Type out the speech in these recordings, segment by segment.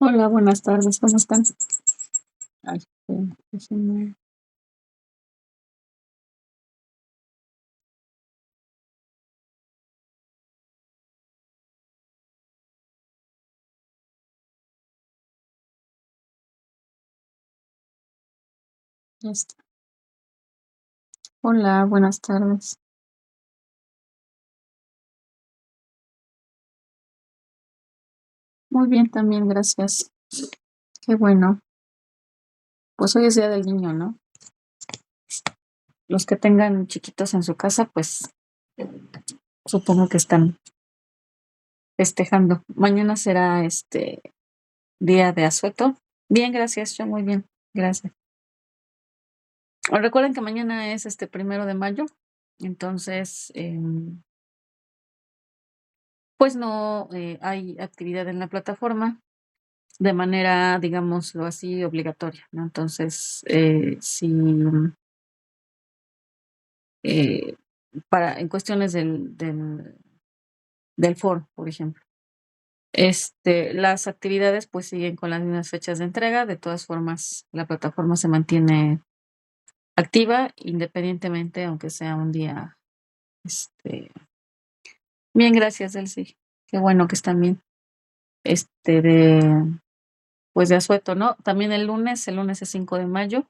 Hola, buenas tardes, ¿cómo están? Ay, déjenme ya está. Hola, buenas tardes. Muy bien, también, gracias. Qué bueno. Pues hoy es Día del Niño, ¿no? Los que tengan chiquitos en su casa, pues supongo que están festejando. Mañana será Día de Asueto. Bien, gracias, yo muy bien, gracias. Recuerden que mañana es 1 de mayo, entonces, pues no hay actividad en la plataforma de manera, digámoslo así, obligatoria, ¿no? Entonces, si eh, para en cuestiones del foro, por ejemplo, las actividades, pues, siguen con las mismas fechas de entrega. De todas formas, la plataforma se mantiene activa, independientemente, aunque sea un día, este bien, gracias, Elsie. Qué bueno que están bien. De, pues, de asueto, ¿no? También el lunes es 5 de mayo,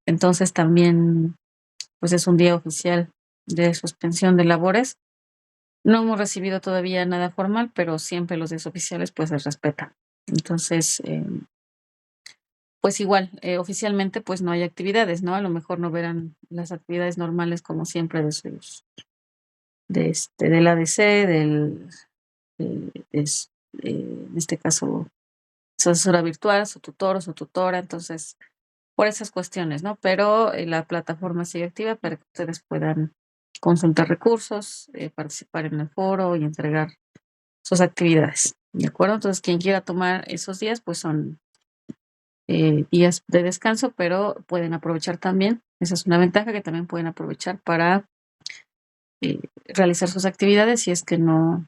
entonces también pues es un día oficial de suspensión de labores. No hemos recibido todavía nada formal, pero siempre los días oficiales pues se respetan. Entonces, pues igual, oficialmente pues no hay actividades, ¿no? A lo mejor no verán las actividades normales como siempre del ADC, en este caso, su asesora virtual, su tutor o su tutora. Entonces, por esas cuestiones, ¿no? Pero la plataforma sigue activa para que ustedes puedan consultar recursos, participar en el foro y entregar sus actividades, ¿de acuerdo? Entonces, quien quiera tomar esos días, pues son días de descanso, pero pueden aprovechar también, esa es una ventaja, que también pueden aprovechar para realizar sus actividades si es que no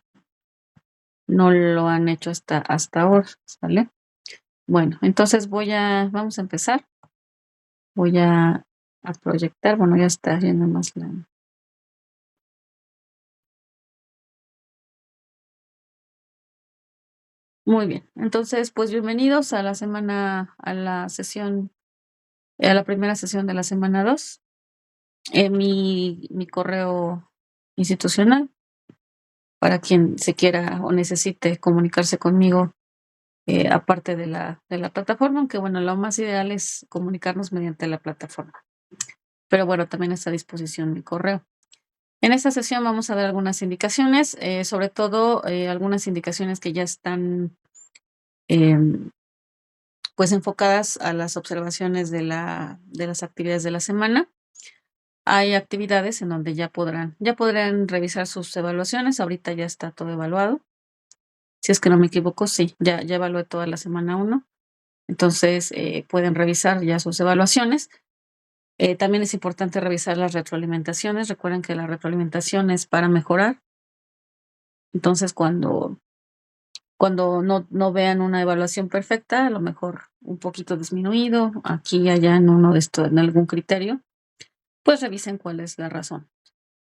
lo han hecho hasta ahora, ¿sale? Bueno, entonces vamos a empezar. Voy a proyectar, bueno, ya está yendo más la... Muy bien, entonces, pues bienvenidos a la semana, a la sesión, a la primera sesión de la semana 2. Mi correo institucional, para quien se quiera o necesite comunicarse conmigo, aparte de la plataforma, aunque bueno, lo más ideal es comunicarnos mediante la plataforma. Pero bueno, también está a disposición mi correo. En esta sesión vamos a dar algunas indicaciones, sobre todo algunas indicaciones que ya están em, pues enfocadas a las observaciones de las actividades de la semana. Hay actividades en donde ya podrán revisar sus evaluaciones. Ahorita ya está todo evaluado. Si es que no me equivoco, sí, ya evalué toda la semana 1. Entonces, pueden revisar ya sus evaluaciones. También es importante revisar las retroalimentaciones. Recuerden que la retroalimentación es para mejorar. Entonces, cuando no vean una evaluación perfecta, a lo mejor un poquito disminuido, aquí y allá en uno de estos, en algún criterio, pues revisen cuál es la razón.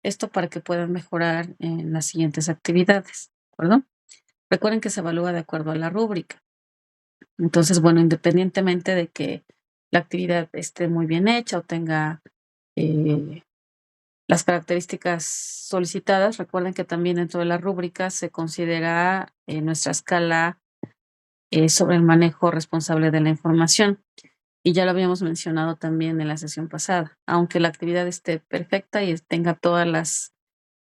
Esto para que puedan mejorar en las siguientes actividades, ¿de acuerdo? Recuerden que se evalúa de acuerdo a la rúbrica. Entonces, bueno, independientemente de que la actividad esté muy bien hecha o tenga eh, las características solicitadas, recuerden que también dentro de la rúbrica se considera nuestra escala sobre el manejo responsable de la información. Y ya lo habíamos mencionado también en la sesión pasada. Aunque la actividad esté perfecta y tenga todas las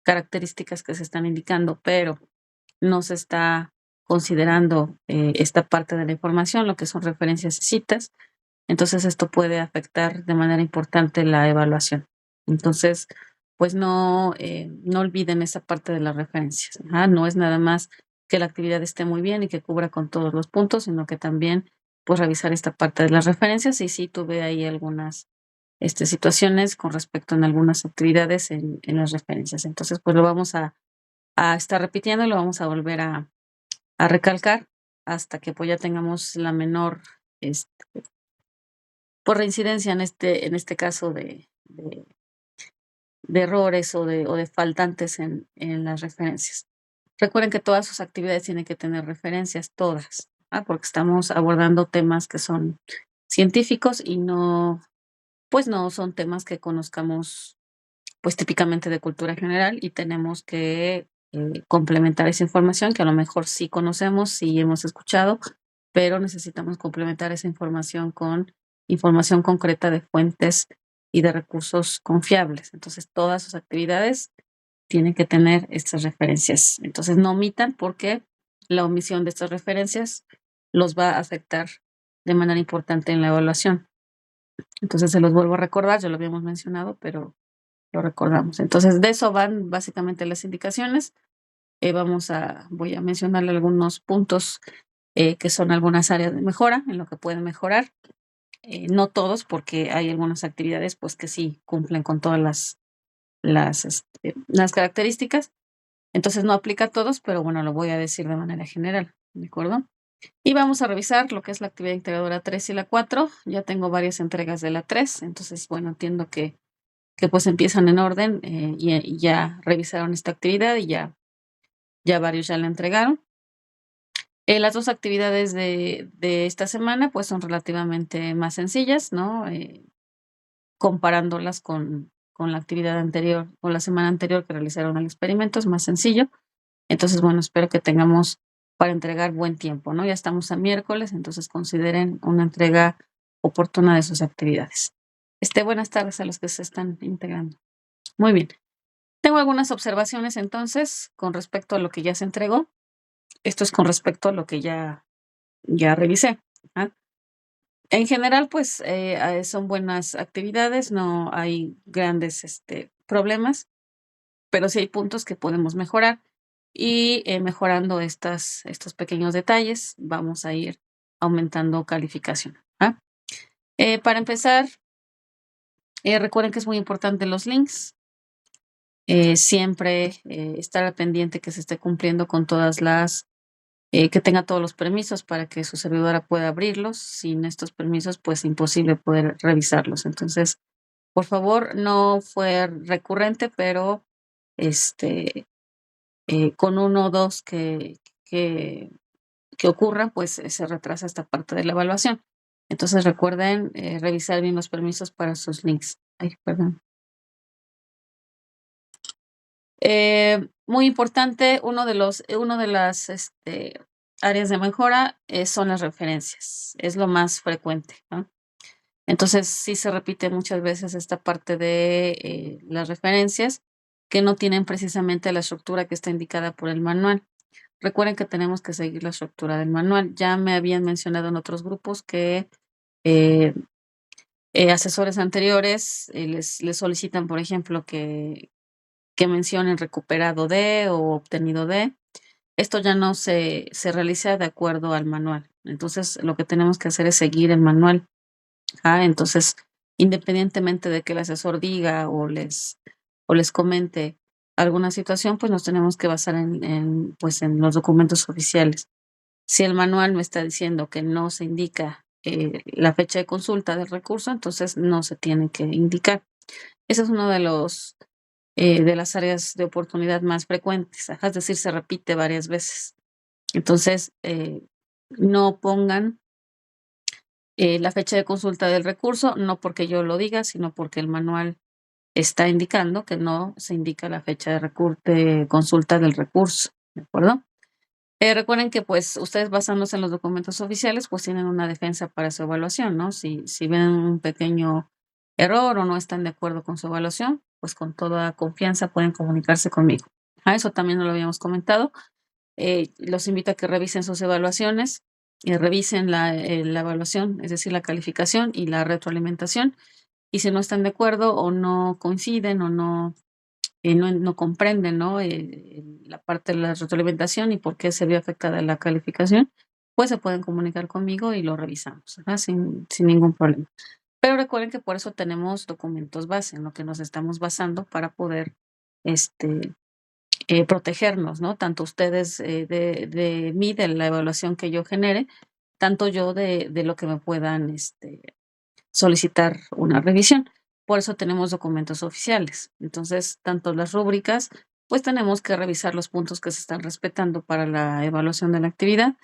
características que se están indicando, pero no se está considerando esta parte de la información, lo que son referencias y citas, entonces esto puede afectar de manera importante la evaluación. Entonces, pues no olviden esa parte de las referencias. No es nada más que la actividad esté muy bien y que cubra con todos los puntos, sino que también pues revisar esta parte de las referencias. Y sí tuve ahí algunas situaciones con respecto en algunas actividades en las referencias. Entonces, pues lo vamos a estar repitiendo y lo vamos a volver a recalcar hasta que pues ya tengamos la menor por reincidencia en este caso de errores o de faltantes en las referencias. Recuerden que todas sus actividades tienen que tener referencias, todas, porque estamos abordando temas que son científicos y no, pues no son temas que conozcamos pues típicamente de cultura general y tenemos que complementar esa información que a lo mejor sí conocemos, sí hemos escuchado, pero necesitamos complementar esa información con información concreta de fuentes y de recursos confiables. Entonces, todas sus actividades tienen que tener estas referencias. Entonces, no omitan porque la omisión de estas referencias los va a afectar de manera importante en la evaluación. Entonces, se los vuelvo a recordar, ya lo habíamos mencionado, pero lo recordamos. Entonces, de eso van básicamente las indicaciones. Voy a mencionarle algunos puntos que son algunas áreas de mejora, en lo que pueden mejorar. No todos, porque hay algunas actividades pues que sí cumplen con todas las características. Entonces no aplica a todos, pero bueno, lo voy a decir de manera general, ¿de acuerdo? Y vamos a revisar lo que es la actividad integradora 3 y la 4. Ya tengo varias entregas de la 3, entonces bueno, entiendo que pues empiezan en orden y ya revisaron esta actividad y ya varios ya la entregaron. Las dos actividades de esta semana pues son relativamente más sencillas, ¿no? Comparándolas con la actividad anterior o la semana anterior que realizaron el experimento, es más sencillo. Entonces, bueno, espero que tengamos para entregar buen tiempo, ¿no? Ya estamos a miércoles, entonces consideren una entrega oportuna de sus actividades. Buenas tardes a los que se están integrando. Muy bien. Tengo algunas observaciones entonces con respecto a lo que ya se entregó. Esto es con respecto a lo que ya revisé. ¿Ah? En general, pues son buenas actividades, no hay grandes problemas, pero sí hay puntos que podemos mejorar y mejorando estos pequeños detalles vamos a ir aumentando calificación. ¿Ah? Para empezar, recuerden que es muy importante los links. Siempre estar al pendiente que se esté cumpliendo con todas que tenga todos los permisos para que su servidora pueda abrirlos. Sin estos permisos, pues imposible poder revisarlos. Entonces, por favor, no fue recurrente, pero con uno o dos que ocurran, pues se retrasa esta parte de la evaluación. Entonces, recuerden revisar bien los permisos para sus links. Ay, perdón. Muy importante, uno de las áreas de mejora son las referencias. Es lo más frecuente, ¿no? Entonces, sí se repite muchas veces esta parte de las referencias que no tienen precisamente la estructura que está indicada por el manual. Recuerden que tenemos que seguir la estructura del manual. Ya me habían mencionado en otros grupos que eh, asesores anteriores les solicitan, por ejemplo, que mencionen recuperado de o obtenido de. Esto ya no se realiza de acuerdo al manual. Entonces, lo que tenemos que hacer es seguir el manual. Entonces, independientemente de que el asesor diga o les comente alguna situación, pues nos tenemos que basar pues en los documentos oficiales. Si el manual me está diciendo que no se indica la fecha de consulta del recurso, entonces no se tiene que indicar. Ese es uno de las áreas de oportunidad más frecuentes, es decir, se repite varias veces. Entonces, no pongan la fecha de consulta del recurso, no porque yo lo diga, sino porque el manual está indicando que no se indica la fecha de consulta del recurso, ¿de acuerdo? Recuerden que pues ustedes basándose en los documentos oficiales pues tienen una defensa para su evaluación, ¿no? Si ven un pequeño error o no están de acuerdo con su evaluación, pues con toda confianza pueden comunicarse conmigo. A eso también no lo habíamos comentado. Los invito a que revisen sus evaluaciones y revisen la evaluación, es decir, la calificación y la retroalimentación. Y si no están de acuerdo o no coinciden o no comprenden, ¿no? La parte de la retroalimentación y por qué se vio afectada la calificación, pues se pueden comunicar conmigo y lo revisamos, sin ningún problema. Pero recuerden que por eso tenemos documentos base en lo que nos estamos basando para poder protegernos, ¿no? Tanto ustedes de mí, de la evaluación que yo genere, tanto yo de lo que me puedan solicitar una revisión. Por eso tenemos documentos oficiales. Entonces, tanto las rúbricas, pues tenemos que revisar los puntos que se están respetando para la evaluación de la actividad.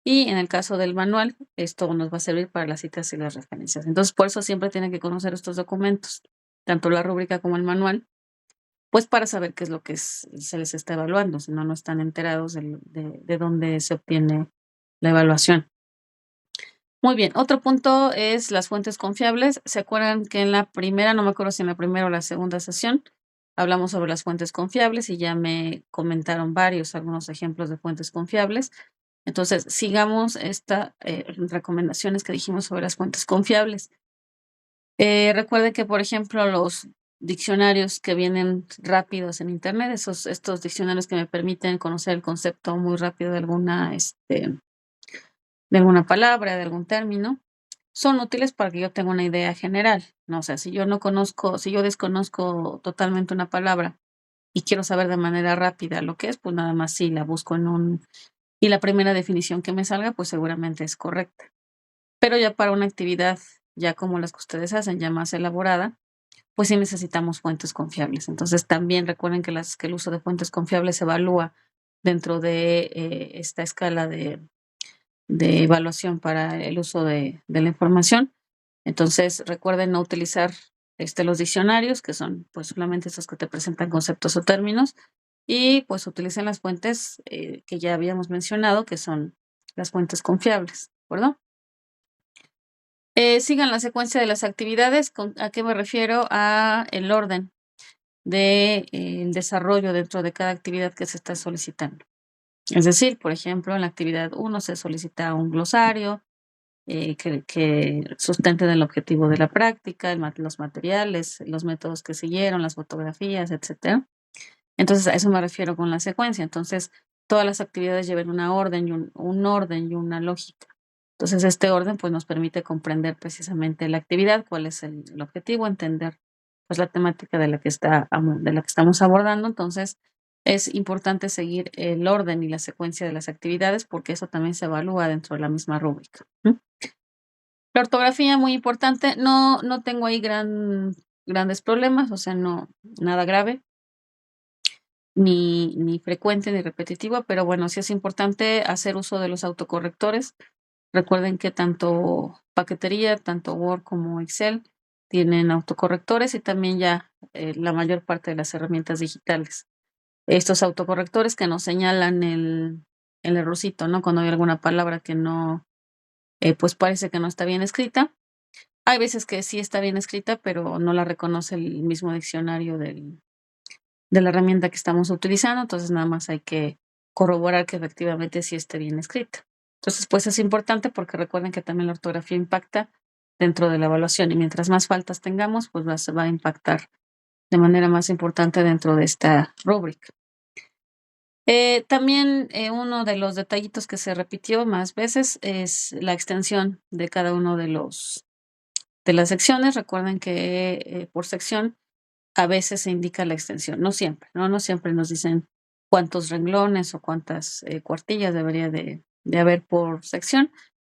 Y en el caso del manual, esto nos va a servir para las citas y las referencias. Entonces, por eso siempre tienen que conocer estos documentos, tanto la rúbrica como el manual, pues para saber qué es lo que se les está evaluando, si no, no están enterados de dónde se obtiene la evaluación. Muy bien, otro punto es las fuentes confiables. ¿Se acuerdan que en la primera, no me acuerdo si en la primera o la segunda sesión, hablamos sobre las fuentes confiables y ya me comentaron algunos ejemplos de fuentes confiables? Entonces, sigamos estas recomendaciones que dijimos sobre las fuentes confiables. Recuerde que, por ejemplo, los diccionarios que vienen rápidos en Internet, estos diccionarios que me permiten conocer el concepto muy rápido de alguna palabra, de algún término, son útiles para que yo tenga una idea general, ¿no? O sea, si yo desconozco totalmente una palabra y quiero saber de manera rápida lo que es, pues nada más sí la busco y la primera definición que me salga, pues seguramente es correcta. Pero ya para una actividad, ya como las que ustedes hacen, ya más elaborada, pues sí necesitamos fuentes confiables. Entonces también recuerden que el uso de fuentes confiables se evalúa dentro de esta escala de evaluación para el uso de la información. Entonces, recuerden no utilizar los diccionarios, que son pues solamente esos que te presentan conceptos o términos, y pues utilicen las fuentes que ya habíamos mencionado, que son las fuentes confiables, ¿de acuerdo? Sigan la secuencia de las actividades. ¿A qué me refiero? A el orden de, el desarrollo dentro de cada actividad que se está solicitando. Es decir, por ejemplo, en la actividad 1 se solicita un glosario, que sustenten el objetivo de la práctica, los materiales, los métodos que siguieron, las fotografías, etcétera. Entonces, a eso me refiero con la secuencia. Entonces, todas las actividades lleven una orden y un orden y una lógica. Entonces, este orden pues nos permite comprender precisamente la actividad, cuál es el objetivo, entender pues la temática de la que estamos abordando. Entonces, es importante seguir el orden y la secuencia de las actividades porque eso también se evalúa dentro de la misma rúbrica. La ortografía, muy importante. No tengo ahí grandes problemas, o sea, no, nada grave, ni frecuente ni repetitivo, pero bueno, sí es importante hacer uso de los autocorrectores. Recuerden que tanto paquetería, tanto Word como Excel tienen autocorrectores y también ya la mayor parte de las herramientas digitales. Estos autocorrectores que nos señalan el errorcito, ¿no? Cuando hay alguna palabra que no, pues parece que no está bien escrita. Hay veces que sí está bien escrita, pero no la reconoce el mismo diccionario de la herramienta que estamos utilizando, entonces nada más hay que corroborar que efectivamente sí esté bien escrita. Entonces, pues es importante porque recuerden que también la ortografía impacta dentro de la evaluación y mientras más faltas tengamos, pues va a impactar de manera más importante dentro de esta rúbrica. También uno de los detallitos que se repitió más veces es la extensión de cada uno de las secciones. Recuerden que por sección a veces se indica la extensión, no siempre, ¿no? No siempre nos dicen cuántos renglones o cuántas cuartillas debería de haber por sección,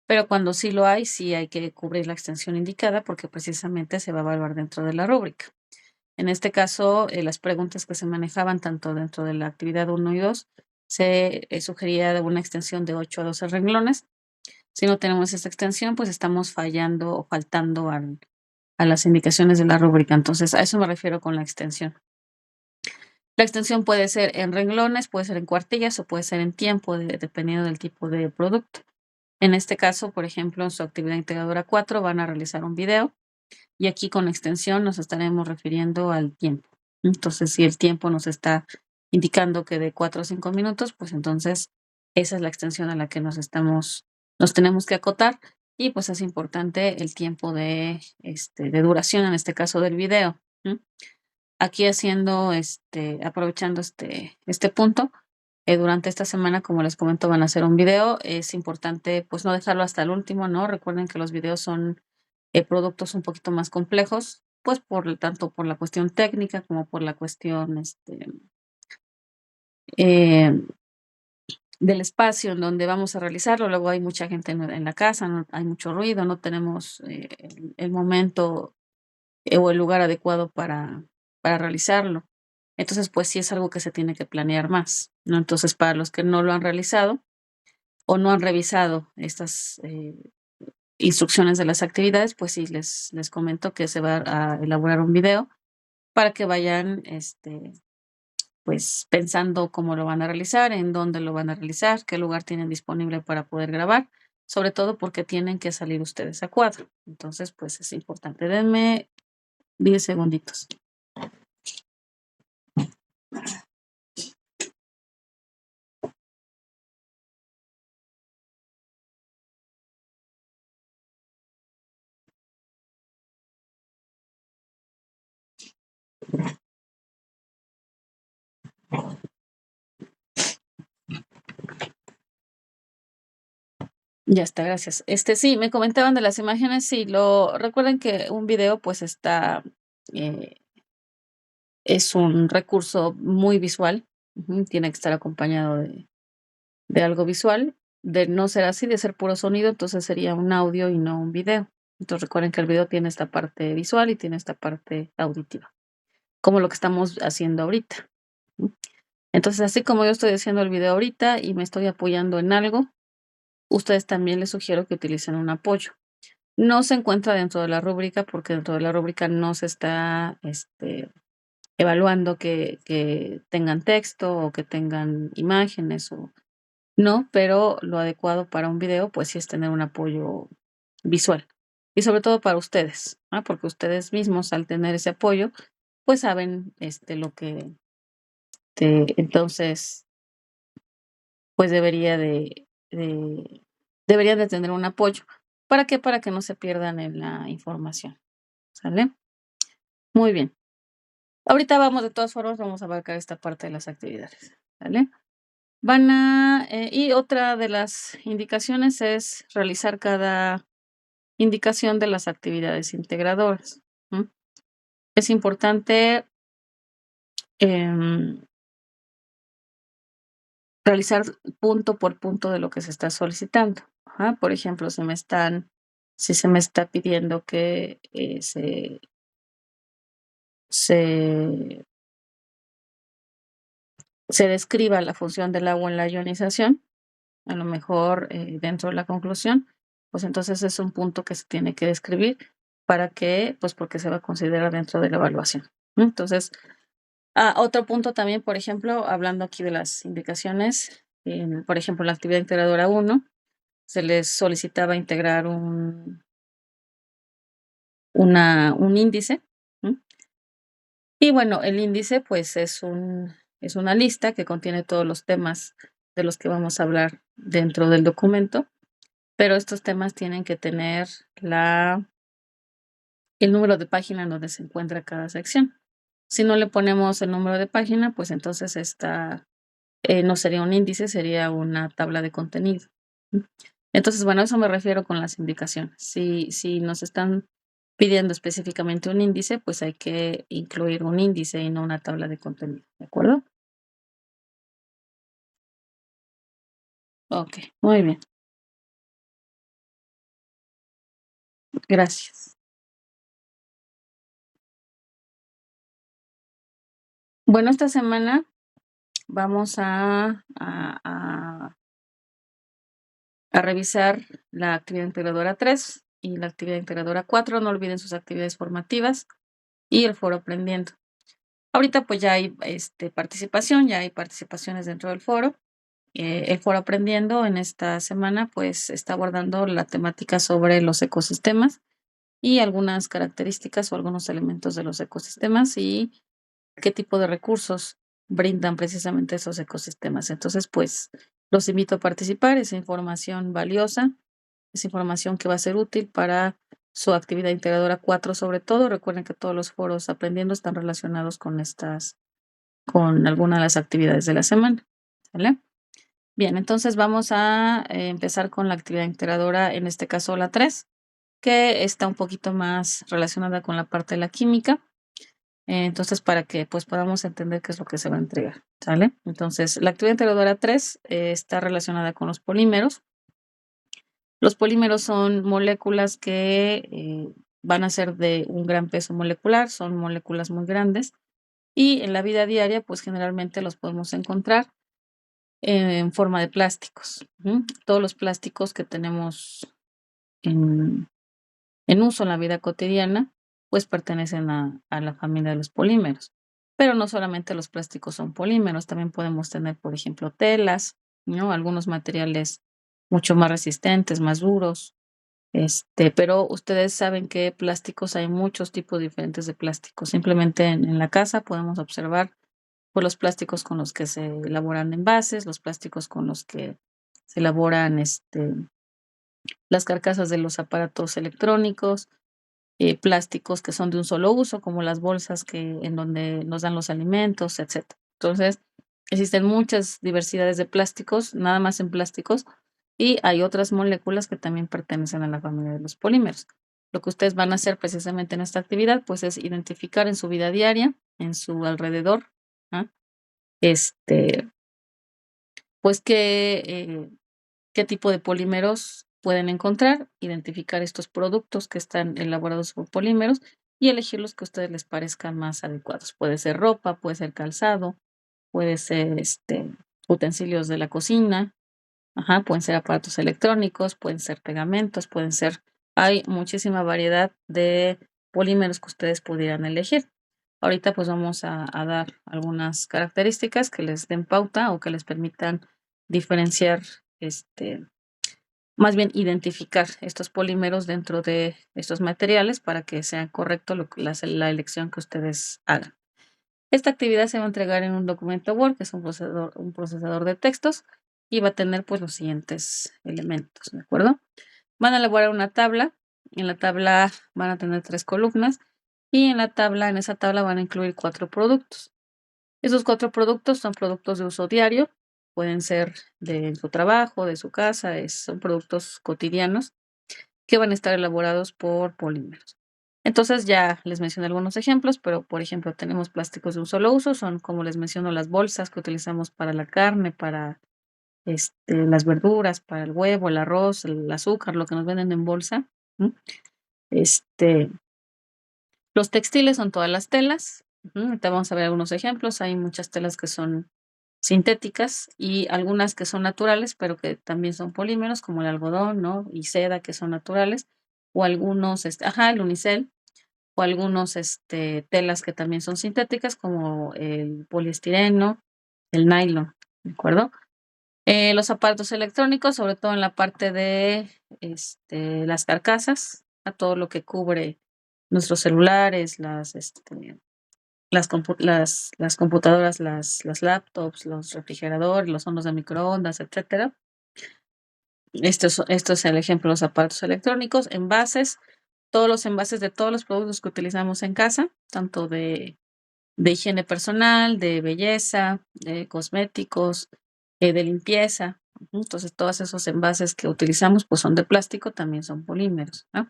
pero cuando sí lo hay, sí hay que cubrir la extensión indicada porque precisamente se va a evaluar dentro de la rúbrica. En este caso, las preguntas que se manejaban tanto dentro de la actividad 1 y 2, se sugería de una extensión de 8 a 12 renglones. Si no tenemos esta extensión, pues estamos fallando o faltando a las indicaciones de la rúbrica. Entonces, a eso me refiero con la extensión. La extensión puede ser en renglones, puede ser en cuartillas o puede ser en tiempo, dependiendo del tipo de producto. En este caso, por ejemplo, en su actividad integradora 4 van a realizar un video y aquí con extensión nos estaremos refiriendo al tiempo. Entonces, si el tiempo nos está indicando que de 4 a 5 minutos, pues entonces esa es la extensión a la que nos tenemos que acotar y pues es importante el tiempo de duración, en este caso del video. Aquí aprovechando este punto, durante esta semana, como les comento, van a hacer un video. Es importante, pues, no dejarlo hasta el último, ¿no? Recuerden que los videos son productos un poquito más complejos, pues, tanto por la cuestión técnica como por la cuestión, del espacio en donde vamos a realizarlo. Luego hay mucha gente en la casa, hay mucho ruido, no tenemos el momento o el lugar adecuado para realizarlo. Entonces, pues sí es algo que se tiene que planear más, ¿no? Entonces, para los que no lo han realizado o no han revisado estas instrucciones de las actividades, pues sí les comento que se va a elaborar un video para que vayan pues pensando cómo lo van a realizar, en dónde lo van a realizar, qué lugar tienen disponible para poder grabar, sobre todo porque tienen que salir ustedes a cuadro. Entonces, pues es importante. Denme 10 segunditos. Ya está, gracias. Sí, me comentaban de las imágenes, sí, recuerden que un video, pues, eh, es un recurso muy visual, tiene que estar acompañado de algo visual. De no ser así, de ser puro sonido, entonces sería un audio y no un video. Entonces, recuerden que el video tiene esta parte visual y tiene esta parte auditiva, como lo que estamos haciendo ahorita. Entonces, así como yo estoy haciendo el video ahorita y me estoy apoyando en algo, ustedes también les sugiero que utilicen un apoyo. No se encuentra dentro de la rúbrica, porque dentro de la rúbrica no se está evaluando que tengan texto o que tengan imágenes o no, pero lo adecuado para un video, pues sí es tener un apoyo visual. Y sobre todo para ustedes, porque ustedes mismos al tener ese apoyo, pues saben lo que entonces, pues deberían de tener un apoyo. ¿Para qué? Para que no se pierdan en la información. ¿Sale? Muy bien. Ahorita vamos, de todas formas, vamos a abarcar esta parte de las actividades, ¿vale? Y otra de las indicaciones es realizar cada indicación de las actividades integradoras. Es importante em, realizar punto por punto de lo que se está solicitando. Por ejemplo, si se me está pidiendo que se describa la función del agua en la ionización, a lo mejor dentro de la conclusión, pues entonces es un punto que se tiene que describir para que, pues porque se va a considerar dentro de la evaluación. Entonces, otro punto también, por ejemplo, hablando aquí de las indicaciones, por ejemplo, en la actividad integradora 1, se les solicitaba integrar un índice. Y bueno, el índice pues es una lista que contiene todos los temas de los que vamos a hablar dentro del documento, pero estos temas tienen que tener el número de página en donde se encuentra cada sección. Si no le ponemos el número de página, pues entonces no sería un índice, sería una tabla de contenido. Entonces, bueno, a eso me refiero con las indicaciones. Si nos están pidiendo específicamente un índice, pues hay que incluir un índice y no una tabla de contenido, ¿de acuerdo? Ok, muy bien. Gracias. Bueno, esta semana vamos a revisar la actividad integradora 3 y la actividad integradora 4. No olviden sus actividades formativas y el foro aprendiendo. Ahorita pues ya hay participación, ya hay participaciones dentro del foro. El foro aprendiendo en esta semana pues está abordando la temática sobre los ecosistemas y algunas características o algunos elementos de los ecosistemas y qué tipo de recursos brindan precisamente esos ecosistemas. Entonces, pues los invito a participar, es información valiosa, es información que va a ser útil para su actividad integradora 4 sobre todo. Recuerden que todos los foros aprendiendo están relacionados con alguna de las actividades de la semana. ¿Vale? Bien, entonces vamos a empezar con la actividad integradora, en este caso la 3, que está un poquito más relacionada con la parte de la química. Entonces, para que pues podamos entender qué es lo que se va a entregar, ¿sale? Entonces, la actividad integradora 3 está relacionada con los polímeros. Los polímeros son moléculas que van a ser de un gran peso molecular, son moléculas muy grandes y en la vida diaria, pues generalmente los podemos encontrar en forma de plásticos. Todos los plásticos que tenemos en, en uso en la vida cotidiana, pues pertenecen a la familia de los polímeros. Pero no solamente los plásticos son polímeros, también podemos tener, por ejemplo, telas, ¿no? Algunos materiales mucho más resistentes, más duros. Pero ustedes saben que plásticos hay muchos tipos diferentes de plásticos. Simplemente en la casa podemos observar pues, los plásticos con los que se elaboran envases, los plásticos con los que se elaboran las carcasas de los aparatos electrónicos, plásticos que son de un solo uso, como las bolsas en donde nos dan los alimentos, etcétera. Entonces, existen muchas diversidades de plásticos, nada más en plásticos, y hay otras moléculas que también pertenecen a la familia de los polímeros. Lo que ustedes van a hacer precisamente en esta actividad, pues es identificar en su vida diaria, en su alrededor, ¿ah? este, pues qué tipo de polímeros pueden encontrar, identificar estos productos que están elaborados por polímeros y elegir los que a ustedes les parezcan más adecuados. Puede ser ropa, puede ser calzado, puede ser utensilios de la cocina, ajá, pueden ser aparatos electrónicos, pueden ser pegamentos, hay muchísima variedad de polímeros que ustedes pudieran elegir. Ahorita pues vamos a dar algunas características que les den pauta o que les permitan diferenciar más bien identificar estos polímeros dentro de estos materiales para que sea correcto la elección que ustedes hagan. Esta actividad se va a entregar en un documento Word, que es un procesador de textos, y va a tener pues los siguientes elementos, ¿de acuerdo? Van a elaborar una tabla, en la tabla van a tener 3 columnas, y en esa tabla van a incluir 4 productos. Esos 4 productos son productos de uso diario, pueden ser de su trabajo, de su casa, son productos cotidianos que van a estar elaborados por polímeros. Entonces ya les mencioné algunos ejemplos, pero por ejemplo tenemos plásticos de un solo uso, son como les menciono las bolsas que utilizamos para la carne, para las verduras, para el huevo, el arroz, el azúcar, lo que nos venden en bolsa. ¿Mm? Este, los textiles son todas las telas. Ahorita vamos a ver algunos ejemplos. Hay muchas telas que son sintéticas y algunas que son naturales, pero que también son polímeros, como el algodón, ¿no? Y seda, que son naturales, o algunos, el unicel, o algunos, telas que también son sintéticas, como el poliestireno, el nylon, ¿de acuerdo? Los aparatos electrónicos, sobre todo en la parte de, las carcasas, a todo lo que cubre nuestros celulares, las computadoras, las laptops, los refrigeradores, los hornos de microondas, etcétera. Esto es el ejemplo de los aparatos electrónicos, envases, todos los envases de todos los productos que utilizamos en casa, tanto de higiene personal, de belleza, de cosméticos, de limpieza. Entonces, todos esos envases que utilizamos, pues son de plástico, también son polímeros, ¿no?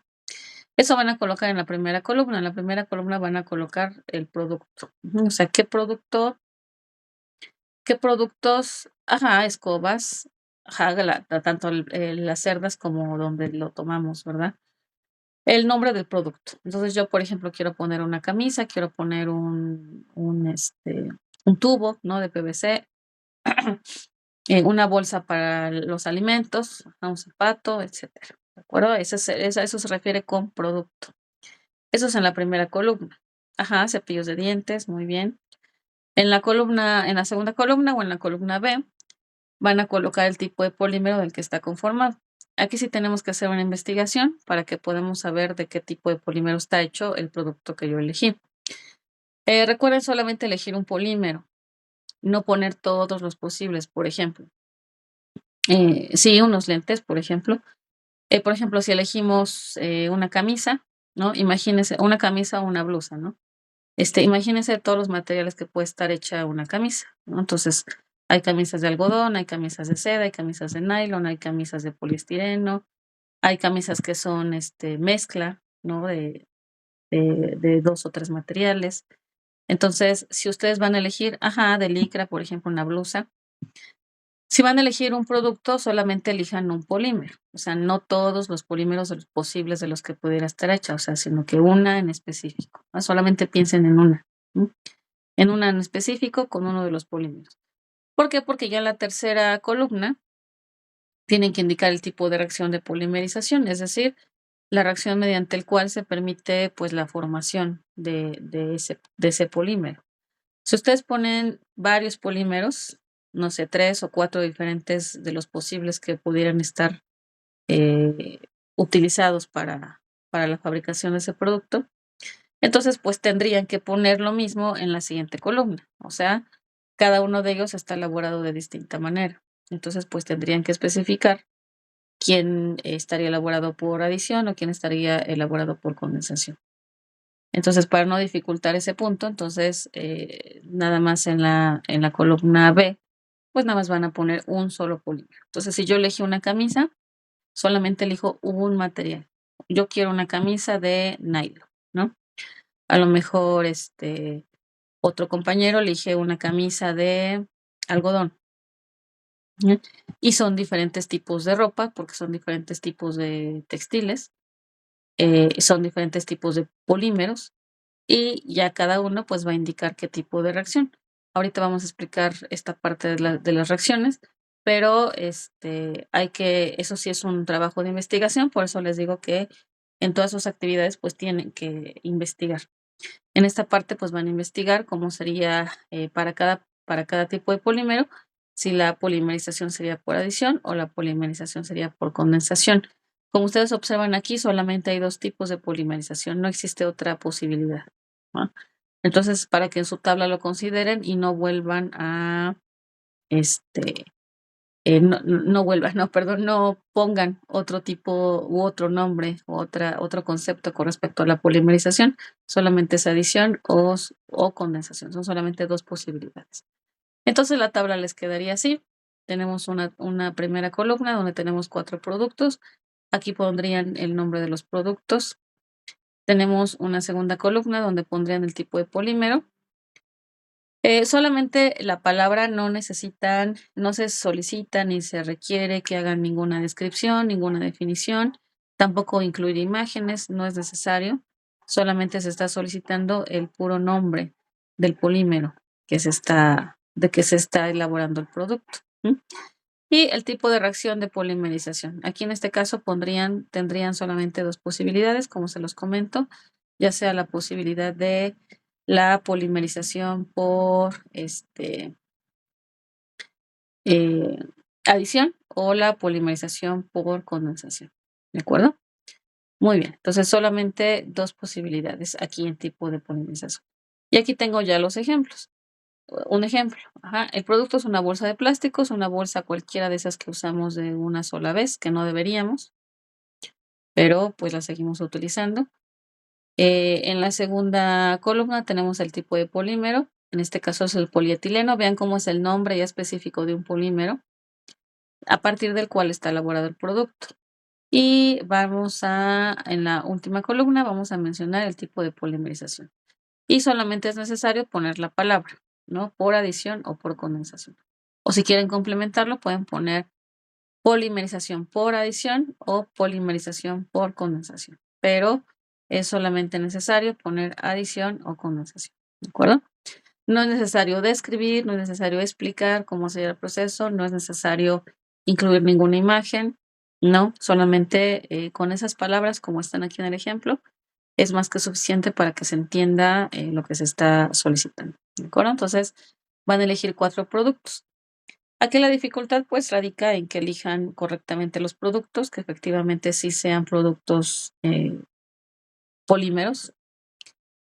Eso van a colocar en la primera columna. En la primera columna van a colocar el producto. O sea, qué productos, escobas, tanto las cerdas como donde lo tomamos, ¿verdad? El nombre del producto. Entonces yo, por ejemplo, quiero poner una camisa, quiero poner un tubo, ¿no? De PVC, una bolsa para los alimentos, un zapato, etcétera. ¿De acuerdo? Eso se refiere con producto. Eso es en la primera columna. Cepillos de dientes, muy bien. En la segunda columna o en la columna B, van a colocar el tipo de polímero del que está conformado. Aquí sí tenemos que hacer una investigación para que podamos saber de qué tipo de polímero está hecho el producto que yo elegí. Recuerden solamente elegir un polímero, no poner todos los posibles, por ejemplo. Sí, unos lentes, por ejemplo. Por ejemplo, si elegimos una camisa, ¿no? Imagínense, una camisa o una blusa, ¿no? Imagínense todos los materiales que puede estar hecha una camisa, ¿no? Entonces, hay camisas de algodón, hay camisas de seda, hay camisas de nylon, hay camisas de poliestireno, hay camisas que son mezcla, ¿no? De 2 o 3 materiales. Entonces, si ustedes van a elegir, de licra, por ejemplo, una blusa, si van a elegir un producto, solamente elijan un polímero. O sea, no todos los polímeros posibles de los que pudiera estar hecha, o sea, sino que una en específico, ¿no? Solamente piensen en una, ¿no? En una en específico con uno de los polímeros. ¿Por qué? Porque ya en la tercera columna tienen que indicar el tipo de reacción de polimerización, es decir, la reacción mediante el cual se permite pues la formación de ese polímero. Si ustedes ponen varios polímeros, no sé, 3 o 4 diferentes de los posibles que pudieran estar utilizados para la fabricación de ese producto, entonces pues tendrían que poner lo mismo en la siguiente columna. O sea, cada uno de ellos está elaborado de distinta manera. Entonces pues tendrían que especificar quién estaría elaborado por adición o quién estaría elaborado por condensación. Entonces, para no dificultar ese punto, entonces nada más en la columna B, pues nada más van a poner un solo polímero. Entonces, si yo elegí una camisa, solamente elijo un material. Yo quiero una camisa de nylon, ¿no? A lo mejor otro compañero elige una camisa de algodón. ¿Sí? Y son diferentes tipos de ropa, porque son diferentes tipos de textiles, son diferentes tipos de polímeros, y ya cada uno pues va a indicar qué tipo de reacción. Ahorita vamos a explicar esta parte de las reacciones, pero eso sí es un trabajo de investigación, por eso les digo que en todas sus actividades pues tienen que investigar. En esta parte pues van a investigar cómo sería para cada tipo de polímero, si la polimerización sería por adición o la polimerización sería por condensación. Como ustedes observan aquí, solamente hay dos tipos de polimerización, no existe otra posibilidad, ¿no? Entonces, para que en su tabla lo consideren y no vuelvan a, este, no vuelvan, no, perdón, no pongan otro tipo u otro nombre u otro concepto con respecto a la polimerización, solamente es adición o condensación, son solamente dos posibilidades. Entonces la tabla les quedaría así. Tenemos una primera columna donde tenemos 4 productos. Aquí pondrían el nombre de los productos. Tenemos una segunda columna donde pondrían el tipo de polímero. Solamente la palabra no se solicita ni se requiere que hagan ninguna descripción, ninguna definición, tampoco incluir imágenes, no es necesario. Solamente se está solicitando el puro nombre del polímero de que se está elaborando el producto. Y el tipo de reacción de polimerización. Aquí en este caso tendrían solamente dos posibilidades, como se los comento, ya sea la posibilidad de la polimerización por eh, adición o la polimerización por condensación. ¿De acuerdo? Muy bien. Entonces, solamente dos posibilidades aquí en tipo de polimerización. Y aquí tengo ya los ejemplos. Un ejemplo, el producto es una bolsa de plástico, es una bolsa cualquiera de esas que usamos de una sola vez, que no deberíamos, pero pues la seguimos utilizando. En la segunda columna tenemos el tipo de polímero, en este caso es el polietileno. Vean cómo es el nombre ya específico de un polímero, a partir del cual está elaborado el producto. Y en la última columna vamos a mencionar el tipo de polimerización. Y solamente es necesario poner la palabra, ¿no? Por adición o por condensación. O si quieren complementarlo, pueden poner polimerización por adición o polimerización por condensación. Pero es solamente necesario poner adición o condensación. ¿De acuerdo? No es necesario describir, no es necesario explicar cómo sería el proceso, no es necesario incluir ninguna imagen, no, solamente con esas palabras como están aquí en el ejemplo, es más que suficiente para que se entienda lo que se está solicitando. ¿De acuerdo? Entonces van a elegir 4 productos. Aquí la dificultad pues radica en que elijan correctamente los productos, que efectivamente sí sean productos polímeros,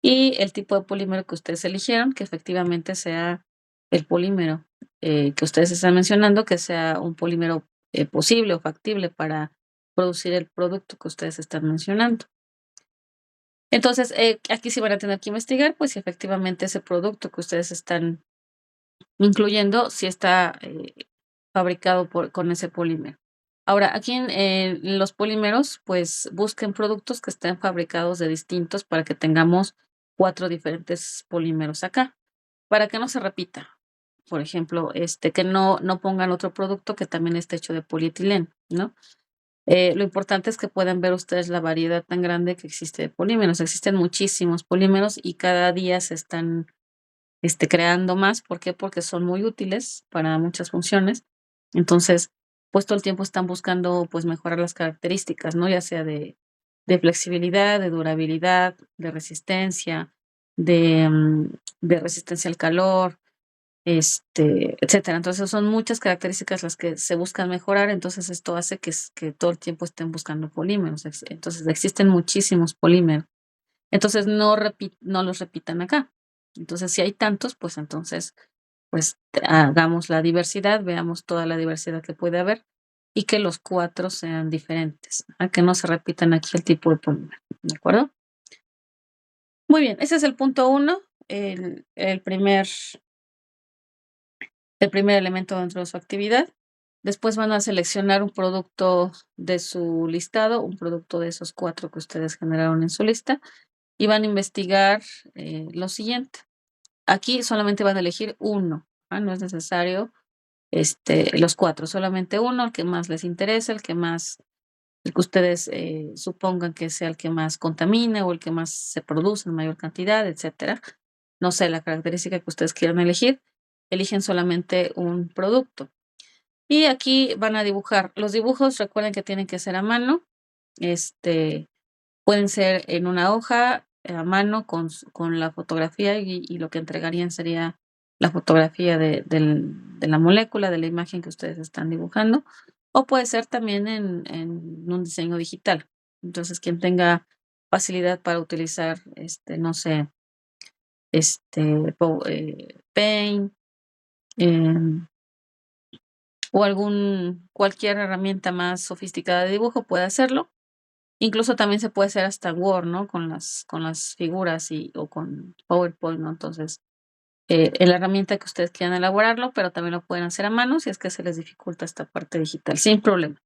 y el tipo de polímero que ustedes eligieron, que efectivamente sea el polímero que ustedes están mencionando, que sea un polímero posible o factible para producir el producto que ustedes están mencionando. Entonces, aquí sí van a tener que investigar, pues si efectivamente ese producto que ustedes están incluyendo, si está fabricado con ese polímero. Ahora, aquí en los polímeros, pues busquen productos que estén fabricados de distintos para que tengamos 4 diferentes polímeros acá, para que no se repita. Por ejemplo, que no pongan otro producto que también esté hecho de polietileno, ¿no? Lo importante es que puedan ver ustedes la variedad tan grande que existe de polímeros. Existen muchísimos polímeros y cada día se están creando más. ¿Por qué? Porque son muy útiles para muchas funciones. Entonces, pues todo el tiempo están buscando pues mejorar las características, ¿no? Ya sea de flexibilidad, de durabilidad, de resistencia, de resistencia al calor, etcétera. Entonces, son muchas características las que se buscan mejorar. Entonces, esto hace que todo el tiempo estén buscando polímeros. Entonces, existen muchísimos polímeros. Entonces, no los repitan acá. Entonces, si hay tantos, pues entonces, pues hagamos la diversidad, veamos toda la diversidad que puede haber y que los 4 sean diferentes, a que no se repitan aquí el tipo de polímero, ¿de acuerdo? Muy bien, ese es el punto 1, el primer elemento dentro de su actividad. Después van a seleccionar un producto de su listado, un producto de esos 4 que ustedes generaron en su lista, y van a investigar lo siguiente. Aquí solamente van a elegir uno, no es necesario los 4, solamente uno, el que más les interese, el que ustedes supongan que sea el que más contamine o el que más se produce en mayor cantidad, etcétera. No sé, la característica que ustedes quieran elegir, eligen solamente un producto. Y aquí van a dibujar. Los dibujos, recuerden que tienen que ser a mano. Pueden ser en una hoja, a mano, con la fotografía y lo que entregarían sería la fotografía de la molécula, de la imagen que ustedes están dibujando, o puede ser también en un diseño digital. Entonces, quien tenga facilidad para utilizar, no sé, Paint, em, o cualquier herramienta más sofisticada de dibujo puede hacerlo. Incluso también se puede hacer hasta Word, ¿no? Con las figuras o con PowerPoint, ¿no? Entonces, en la herramienta que ustedes quieran elaborarlo, pero también lo pueden hacer a mano si es que se les dificulta esta parte digital, sin problema.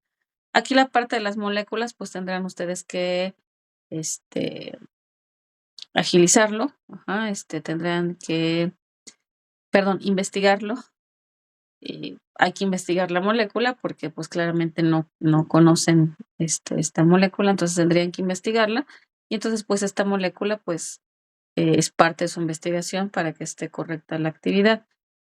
Aquí la parte de las moléculas, pues tendrán ustedes que agilizarlo, tendrán que, investigarlo. Hay que investigar la molécula porque pues claramente no conocen esta molécula, entonces tendrían que investigarla y entonces pues esta molécula pues es parte de su investigación para que esté correcta la actividad.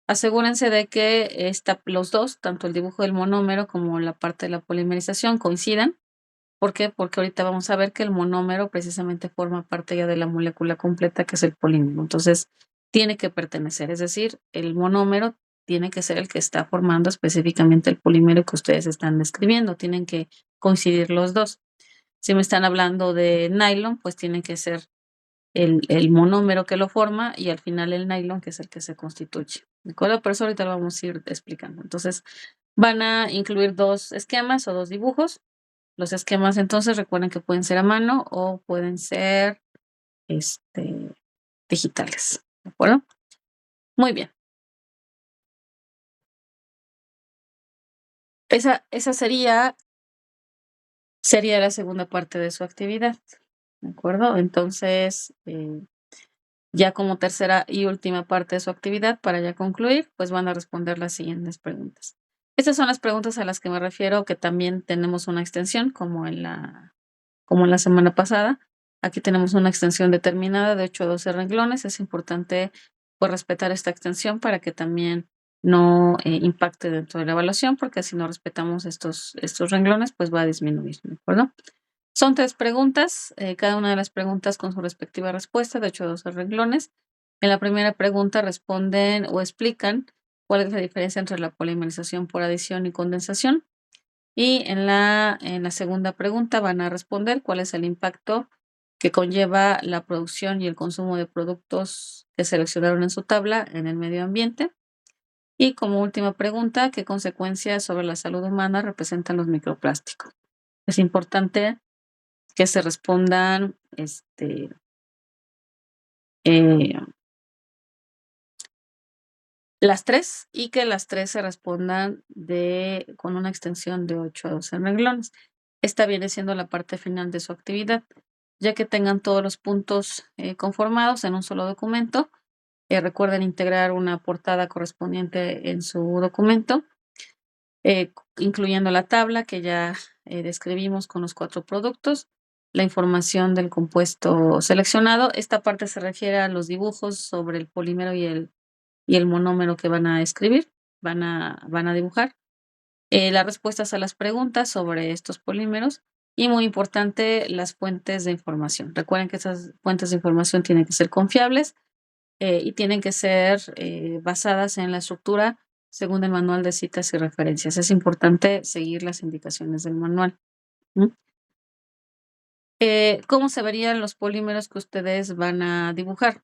Asegúrense de que los dos, tanto el dibujo del monómero como la parte de la polimerización coincidan. ¿Por qué? Porque ahorita vamos a ver que el monómero precisamente forma parte ya de la molécula completa que es el polímero. Entonces, tiene que pertenecer, es decir, el monómero tiene que ser el que está formando específicamente el polímero que ustedes están describiendo. Tienen que coincidir los dos. Si me están hablando de nylon, pues tiene que ser el monómero que lo forma y al final el nylon que es el que se constituye. ¿De acuerdo? Pero eso ahorita lo vamos a ir explicando. Entonces, van a incluir 2 esquemas o 2 dibujos. Los esquemas entonces recuerden que pueden ser a mano o pueden ser digitales. ¿De acuerdo? Muy bien. Esa sería la segunda parte de su actividad. ¿De acuerdo? Entonces, ya como tercera y última parte de su actividad, para ya concluir, pues van a responder las siguientes preguntas. Estas son las preguntas a las que me refiero, que también tenemos una extensión, como en la semana pasada. Aquí tenemos una extensión determinada de 8 a 12 renglones. Es importante pues respetar esta extensión para que también no impacte dentro de la evaluación, porque si no respetamos estos renglones, pues va a disminuir, ¿de acuerdo? Son 3 preguntas, cada una de las preguntas con su respectiva respuesta, de 8 a 12 renglones. En la primera pregunta responden o explican cuál es la diferencia entre la polimerización por adición y condensación. Y en la segunda pregunta van a responder cuál es el impacto que conlleva la producción y el consumo de productos que seleccionaron en su tabla en el medio ambiente. Y como última pregunta, ¿qué consecuencias sobre la salud humana representan los microplásticos? Es importante que se respondan eh, las 3 y que las 3 se respondan con una extensión de 8 a 12 renglones. Esta viene siendo la parte final de su actividad. Ya que tengan todos los puntos conformados en un solo documento, recuerden integrar una portada correspondiente en su documento, incluyendo la tabla que ya describimos con los 4 productos, la información del compuesto seleccionado. Esta parte se refiere a los dibujos sobre el polímero y el monómero que van a escribir, van a dibujar. Las respuestas a las preguntas sobre estos polímeros y, muy importante, las fuentes de información. Recuerden que esas fuentes de información tienen que ser confiables y tienen que ser basadas en la estructura según el manual de citas y referencias. Es importante seguir las indicaciones del manual. ¿Cómo se verían los polímeros que ustedes van a dibujar?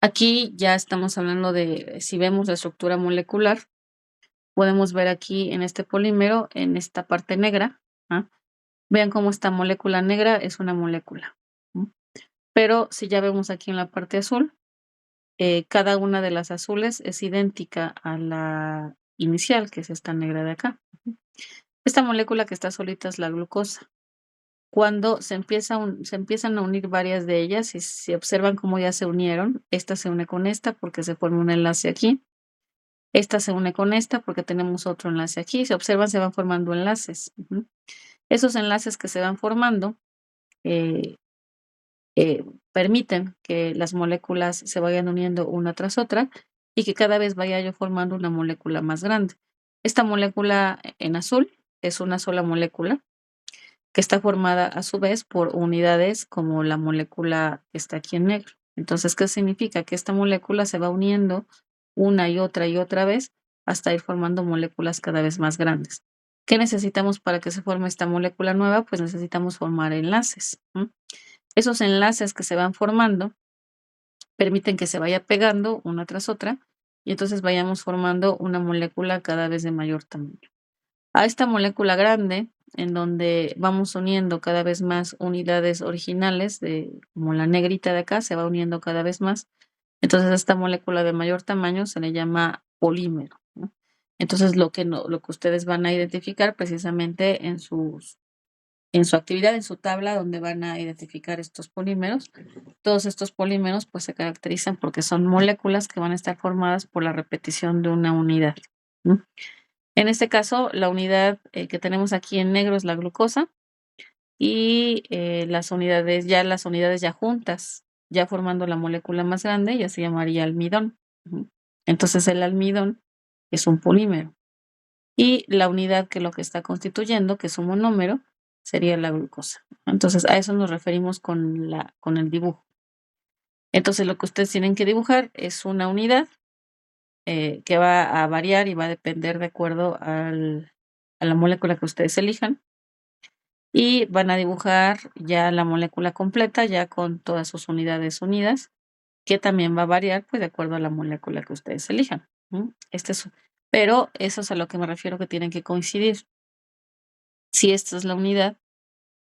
Aquí ya estamos hablando de, si vemos la estructura molecular, podemos ver aquí en este polímero, en esta parte negra, ¿ah? Vean cómo esta molécula negra es una molécula. Pero si ya vemos aquí en la parte azul, cada una de las azules es idéntica a la inicial, que es esta negra de acá. Esta molécula que está solita es la glucosa. Cuando se empiezan a unir varias de ellas, y si observan cómo ya se unieron, esta se une con esta porque se forma un enlace aquí. Esta se une con esta porque tenemos otro enlace aquí. Si observan, se van formando enlaces. Esos enlaces que se van formando eh, permiten que las moléculas se vayan uniendo una tras otra y que cada vez vaya yo formando una molécula más grande. Esta molécula en azul es una sola molécula que está formada a su vez por unidades como la molécula que está aquí en negro. Entonces, ¿qué significa? Que esta molécula se va uniendo una y otra vez hasta ir formando moléculas cada vez más grandes. ¿Qué necesitamos para que se forme esta molécula nueva? Pues necesitamos formar enlaces. Esos enlaces que se van formando permiten que se vaya pegando una tras otra y entonces vayamos formando una molécula cada vez de mayor tamaño. A esta molécula grande, en donde vamos uniendo cada vez más unidades originales, como la negrita de acá, se va uniendo cada vez más. Entonces, a esta molécula de mayor tamaño se le llama polímero, ¿no? Entonces, lo que ustedes van a identificar precisamente en su actividad, en su tabla donde van a identificar estos polímeros. Todos estos polímeros pues se caracterizan porque son moléculas que van a estar formadas por la repetición de una unidad. En este caso, la unidad que tenemos aquí en negro es la glucosa y las unidades ya juntas, ya formando la molécula más grande, ya se llamaría almidón. Entonces el almidón es un polímero. Y la unidad que lo que está constituyendo, que es un monómero, sería la glucosa. Entonces, a eso nos referimos con el dibujo. Entonces, lo que ustedes tienen que dibujar es una unidad que va a variar y va a depender de acuerdo a la molécula que ustedes elijan. Y van a dibujar ya la molécula completa, ya con todas sus unidades unidas, que también va a variar pues de acuerdo a la molécula que ustedes elijan. Pero eso es a lo que me refiero, que tienen que coincidir. Si esta es la unidad,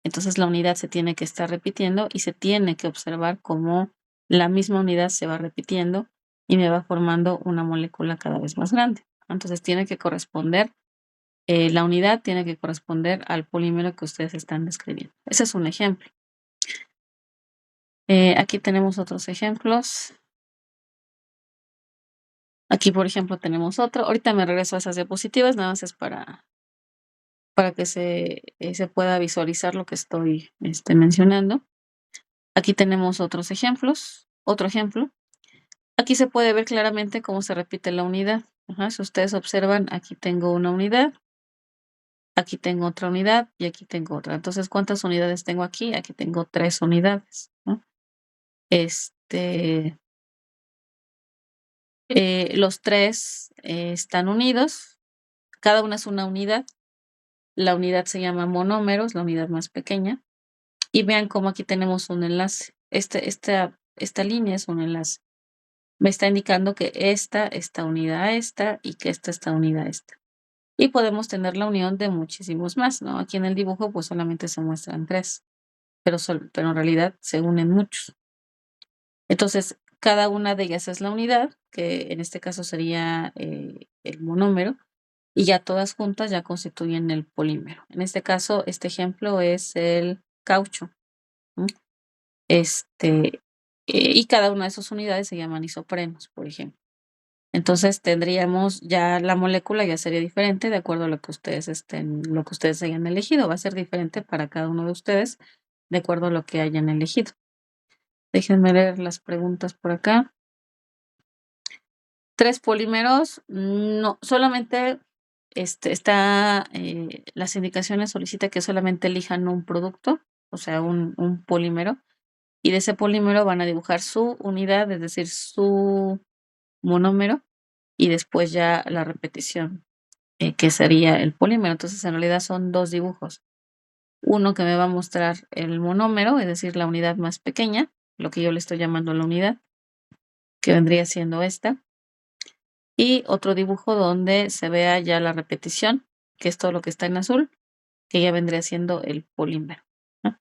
entonces la unidad se tiene que estar repitiendo y se tiene que observar cómo la misma unidad se va repitiendo y me va formando una molécula cada vez más grande. Entonces tiene que corresponder, la unidad tiene que corresponder al polímero que ustedes están describiendo. Ese es un ejemplo. Aquí tenemos otros ejemplos. Aquí, por ejemplo, tenemos otro. Ahorita me regreso a esas diapositivas, nada más es para que se pueda visualizar lo que estoy mencionando. Aquí tenemos otros ejemplos. Otro ejemplo. Aquí se puede ver claramente cómo se repite la unidad. Si ustedes observan, aquí tengo una unidad, aquí tengo otra unidad y aquí tengo otra. Entonces, ¿cuántas unidades tengo aquí? Aquí tengo 3 unidades, ¿no? Los 3 están unidos, cada una es una unidad. La unidad se llama monómeros, la unidad más pequeña. Y vean cómo aquí tenemos un enlace. Esta línea es un enlace. Me está indicando que esta está unida a esta y que esta está unida a esta. Y podemos tener la unión de muchísimos más, ¿no? Aquí en el dibujo pues solamente se muestran 3, pero en realidad se unen muchos. Entonces, cada una de ellas es la unidad, que en este caso sería el monómero, y ya todas juntas ya constituyen el polímero. En este caso, este ejemplo es el caucho. Y cada una de esas unidades se llaman isoprenos, por ejemplo. Entonces tendríamos ya la molécula ya sería diferente de acuerdo a lo que ustedes hayan elegido. Va a ser diferente para cada uno de ustedes de acuerdo a lo que hayan elegido. Déjenme leer las preguntas por acá. 3 polímeros, no, solamente las indicaciones solicita que solamente elijan un producto, o sea, un polímero, y de ese polímero van a dibujar su unidad, es decir, su monómero, y después ya la repetición, que sería el polímero. Entonces, en realidad son 2 dibujos. Uno que me va a mostrar el monómero, es decir, la unidad más pequeña, lo que yo le estoy llamando la unidad, que vendría siendo esta. Y otro dibujo donde se vea ya la repetición, que es todo lo que está en azul, que ya vendría siendo el polímero, ¿no?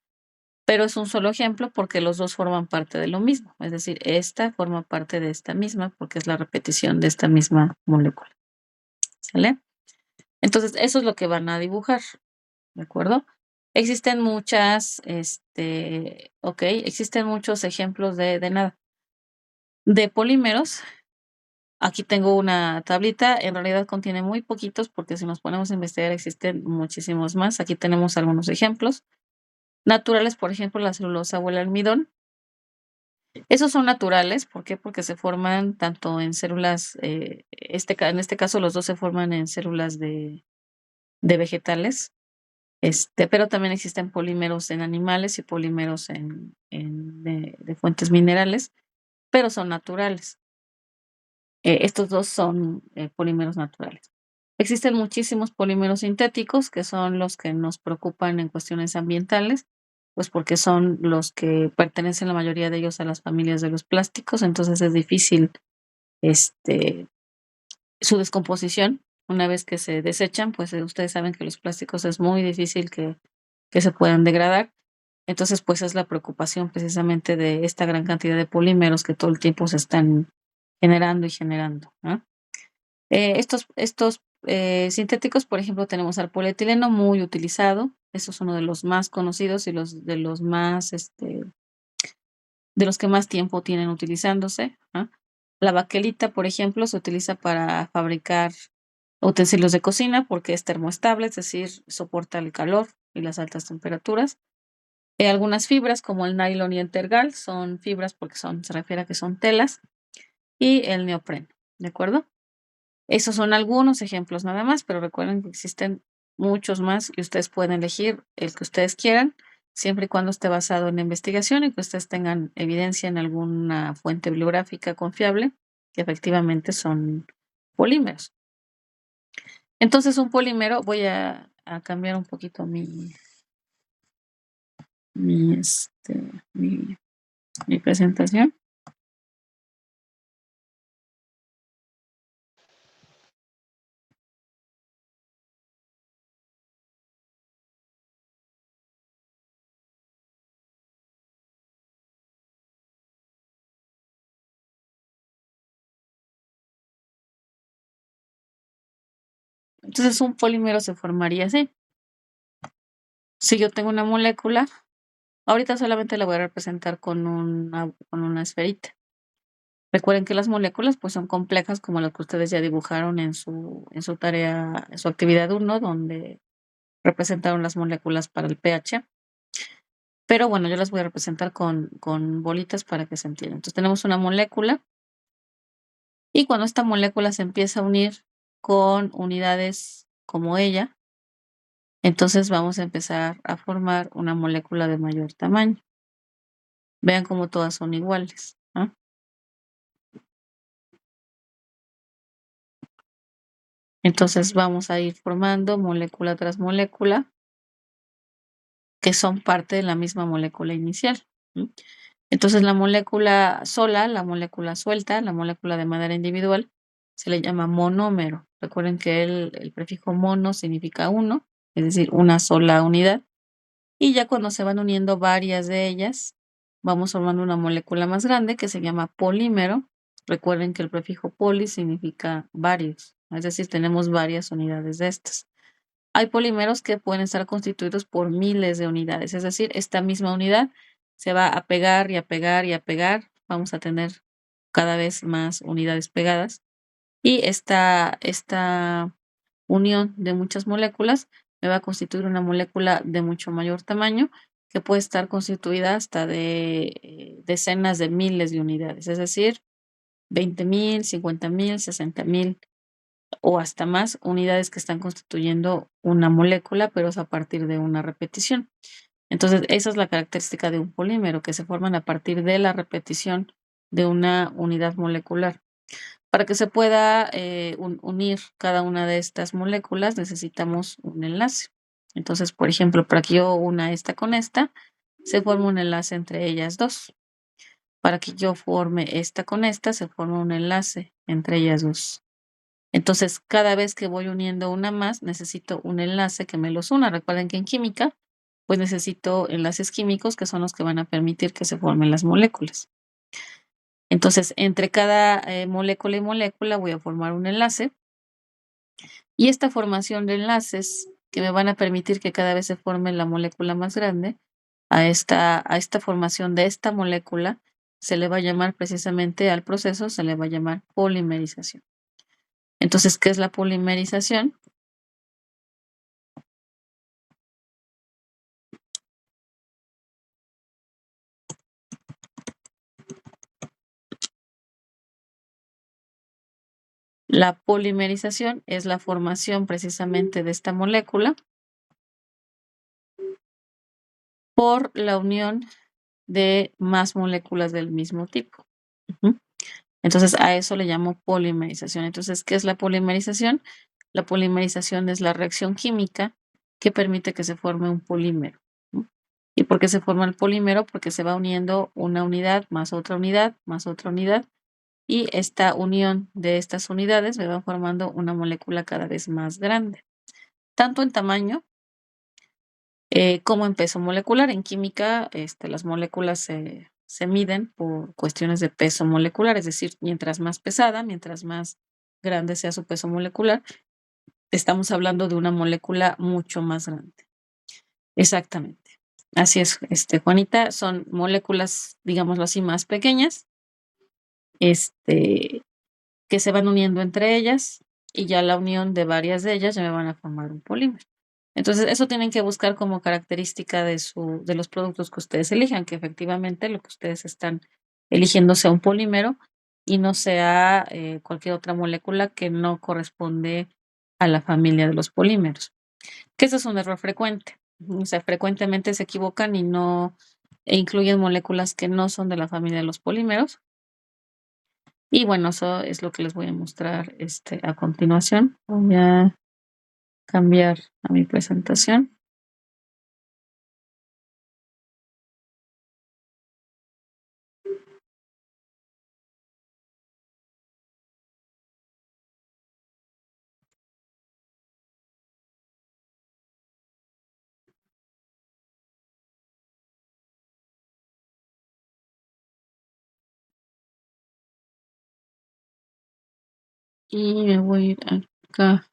Pero es un solo ejemplo porque los dos forman parte de lo mismo, es decir, esta forma parte de esta misma porque es la repetición de esta misma molécula, ¿sale? Entonces, eso es lo que van a dibujar, ¿de acuerdo? Existen existen muchos ejemplos de nada, de polímeros. Aquí tengo una tablita, en realidad contiene muy poquitos porque si nos ponemos a investigar existen muchísimos más. Aquí tenemos algunos ejemplos. Naturales, por ejemplo, la celulosa o el almidón. Esos son naturales, ¿por qué? Porque se forman tanto en células, en este caso los dos se forman en células de vegetales, pero también existen polímeros en animales y polímeros de fuentes minerales, pero son naturales. Estos dos son polímeros naturales. Existen muchísimos polímeros sintéticos que son los que nos preocupan en cuestiones ambientales, pues porque son los que pertenecen la mayoría de ellos a las familias de los plásticos, entonces es difícil su descomposición. Una vez que se desechan, pues ustedes saben que los plásticos es muy difícil que se puedan degradar. Entonces, pues es la preocupación precisamente de esta gran cantidad de polímeros que todo el tiempo se están generando y generando, ¿no? Estos sintéticos, por ejemplo, tenemos al polietileno muy utilizado. Eso es uno de los más conocidos y de los que más tiempo tienen utilizándose, ¿no? La baquelita, por ejemplo, se utiliza para fabricar utensilios de cocina porque es termoestable, es decir, soporta el calor y las altas temperaturas. Algunas fibras como el nylon y el tergal son fibras porque se refiere a que son telas, y el neopreno, ¿de acuerdo? Esos son algunos ejemplos nada más, pero recuerden que existen muchos más y ustedes pueden elegir el que ustedes quieran, siempre y cuando esté basado en la investigación y que ustedes tengan evidencia en alguna fuente bibliográfica confiable que efectivamente son polímeros. Entonces, un polímero, voy a cambiar un poquito mi, mi presentación. Entonces, un polímero se formaría así. Si yo tengo una molécula, ahorita solamente la voy a representar con una esferita. Recuerden que las moléculas pues son complejas como las que ustedes ya dibujaron en su tarea, en su actividad 1, donde representaron las moléculas para el pH. Pero bueno, yo las voy a representar con bolitas para que se entienda. Entonces tenemos una molécula y cuando esta molécula se empieza a unir con unidades como ella, entonces vamos a empezar a formar una molécula de mayor tamaño. Vean cómo todas son iguales, ¿no? Entonces vamos a ir formando molécula tras molécula que son parte de la misma molécula inicial, ¿no? Entonces la molécula sola, la molécula suelta, la molécula de manera individual, se le llama monómero. Recuerden que el prefijo mono significa uno, es decir, una sola unidad. Y ya cuando se van uniendo varias de ellas, vamos formando una molécula más grande que se llama polímero. Recuerden que el prefijo poli significa varios, es decir, tenemos varias unidades de estas. Hay polímeros que pueden estar constituidos por miles de unidades, es decir, esta misma unidad se va a pegar y a pegar y a pegar. Vamos a tener cada vez más unidades pegadas. Y esta unión de muchas moléculas me va a constituir una molécula de mucho mayor tamaño que puede estar constituida hasta de decenas de miles de unidades, es decir, 20.000, 50.000, 60.000 o hasta más unidades que están constituyendo una molécula, pero es a partir de una repetición. Entonces, esa es la característica de un polímero, que se forman a partir de la repetición de una unidad molecular. Para que se pueda unir cada una de estas moléculas, necesitamos un enlace. Entonces, por ejemplo, para que yo una esta con esta, se forma un enlace entre ellas dos. Para que yo forme esta con esta, se forma un enlace entre ellas dos. Entonces, cada vez que voy uniendo una más, necesito un enlace que me los una. Recuerden que en química, pues necesito enlaces químicos que son los que van a permitir que se formen las moléculas. Entonces, entre cada molécula y molécula voy a formar un enlace. Y esta formación de enlaces que me van a permitir que cada vez se forme la molécula más grande, a esta formación de esta molécula se le va a llamar precisamente al proceso, se le va a llamar polimerización. Entonces, ¿qué es la polimerización? La polimerización es la formación precisamente de esta molécula por la unión de más moléculas del mismo tipo. Entonces, a eso le llamo polimerización. Entonces, ¿qué es la polimerización? La polimerización es la reacción química que permite que se forme un polímero. ¿Y por qué se forma el polímero? Porque se va uniendo una unidad más otra unidad más otra unidad. Y esta unión de estas unidades me va formando una molécula cada vez más grande, tanto en tamaño como en peso molecular. En química, las moléculas se miden por cuestiones de peso molecular, es decir, mientras más pesada, mientras más grande sea su peso molecular, estamos hablando de una molécula mucho más grande. Exactamente. Así es, Juanita, son moléculas, digámoslo así, más pequeñas, que se van uniendo entre ellas y ya la unión de varias de ellas ya me van a formar un polímero. Entonces, eso tienen que buscar como característica de los productos que ustedes elijan, que efectivamente lo que ustedes están eligiendo sea un polímero y no sea cualquier otra molécula que no corresponde a la familia de los polímeros. Que eso es un error frecuente. O sea, frecuentemente se equivocan y no incluyen moléculas que no son de la familia de los polímeros. Y bueno, eso es lo que les voy a mostrar a continuación. Voy a cambiar a mi presentación. Y me voy a ir acá.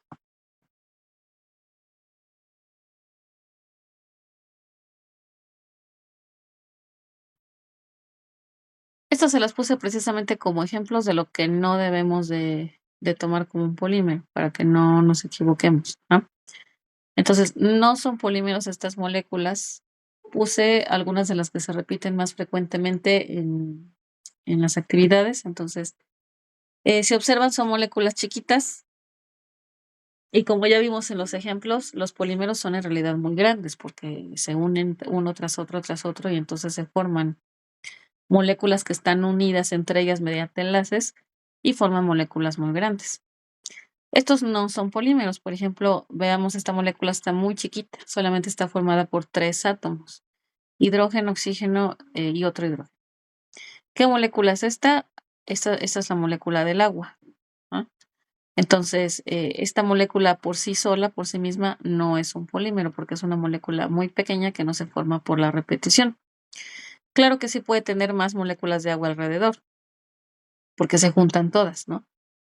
Estas se las puse precisamente como ejemplos de lo que no debemos de tomar como un polímero, para que no nos equivoquemos, ¿no? Entonces, no son polímeros estas moléculas. Puse algunas de las que se repiten más frecuentemente en las actividades. Entonces, si observan, son moléculas chiquitas. Y como ya vimos en los ejemplos, los polímeros son en realidad muy grandes porque se unen uno tras otro y entonces se forman moléculas que están unidas entre ellas mediante enlaces y forman moléculas muy grandes. Estos no son polímeros. Por ejemplo, veamos, esta molécula está muy chiquita, solamente está formada por 3 átomos, hidrógeno, oxígeno y otro hidrógeno. ¿Qué molécula es esta? Esta es la molécula del agua, ¿no? Entonces, esta molécula por sí sola, por sí misma, no es un polímero porque es una molécula muy pequeña que no se forma por la repetición. Claro que sí puede tener más moléculas de agua alrededor, porque se juntan todas, ¿no?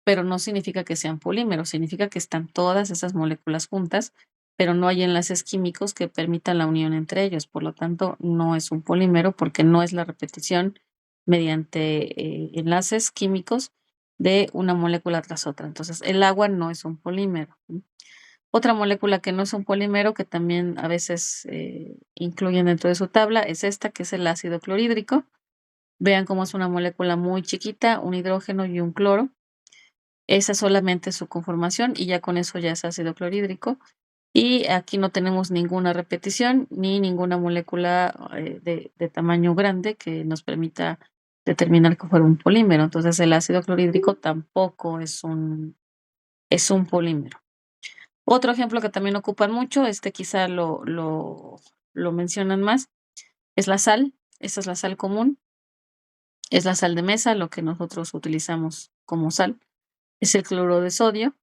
Pero no significa que sean polímeros, significa que están todas esas moléculas juntas pero no hay enlaces químicos que permitan la unión entre ellos. Por lo tanto, no es un polímero porque no es la repetición mediante enlaces químicos de una molécula tras otra. Entonces, el agua no es un polímero. Otra molécula que no es un polímero, que también a veces incluyen dentro de su tabla, es esta, que es el ácido clorhídrico. Vean cómo es una molécula muy chiquita, un hidrógeno y un cloro. Esa es solamente su conformación y ya con eso ya es ácido clorhídrico. Y aquí no tenemos ninguna repetición ni ninguna molécula de tamaño grande que nos permita determinar que fuera un polímero. Entonces el ácido clorhídrico tampoco es un polímero. Otro ejemplo que también ocupan mucho, quizá lo mencionan más, es la sal. Esta es la sal común, es la sal de mesa, lo que nosotros utilizamos como sal. Es el cloruro de sodio.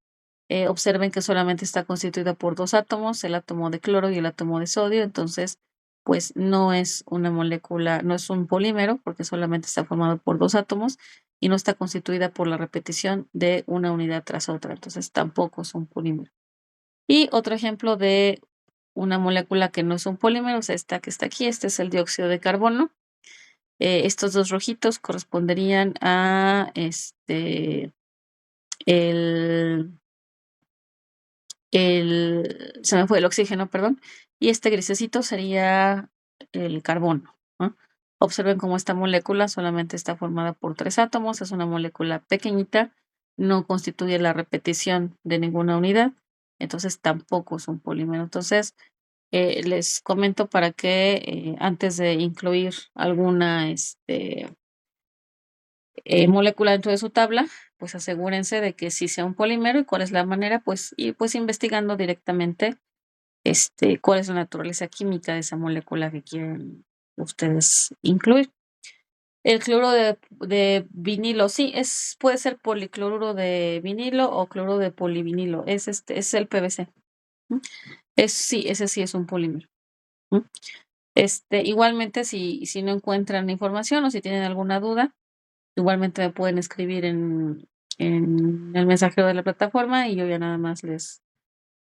Observen que solamente está constituida por dos átomos, el átomo de cloro y el átomo de sodio. Entonces, pues no es una molécula, no es un polímero porque solamente está formado por dos átomos y no está constituida por la repetición de una unidad tras otra. Entonces, tampoco es un polímero. Y otro ejemplo de una molécula que no es un polímero es esta que está aquí. Este es el dióxido de carbono. Estos dos rojitos corresponderían a el, se me fue el oxígeno, perdón, y este grisecito sería el carbono, ¿no? Observen cómo esta molécula solamente está formada por tres átomos, es una molécula pequeñita, no constituye la repetición de ninguna unidad, entonces tampoco es un polímero. Entonces, les comento para que antes de incluir alguna molécula dentro de su tabla, pues asegúrense de que sí sea un polímero y cuál es la manera, pues, y pues investigando directamente cuál es la naturaleza química de esa molécula que quieren ustedes incluir. El cloro de vinilo, sí, puede ser policloruro de vinilo o cloro de polivinilo, es el PVC. ¿M? Sí, ese sí es un polímero. ¿M? Igualmente, si no encuentran información o si tienen alguna duda, igualmente me pueden escribir en el mensajero de la plataforma y yo ya nada más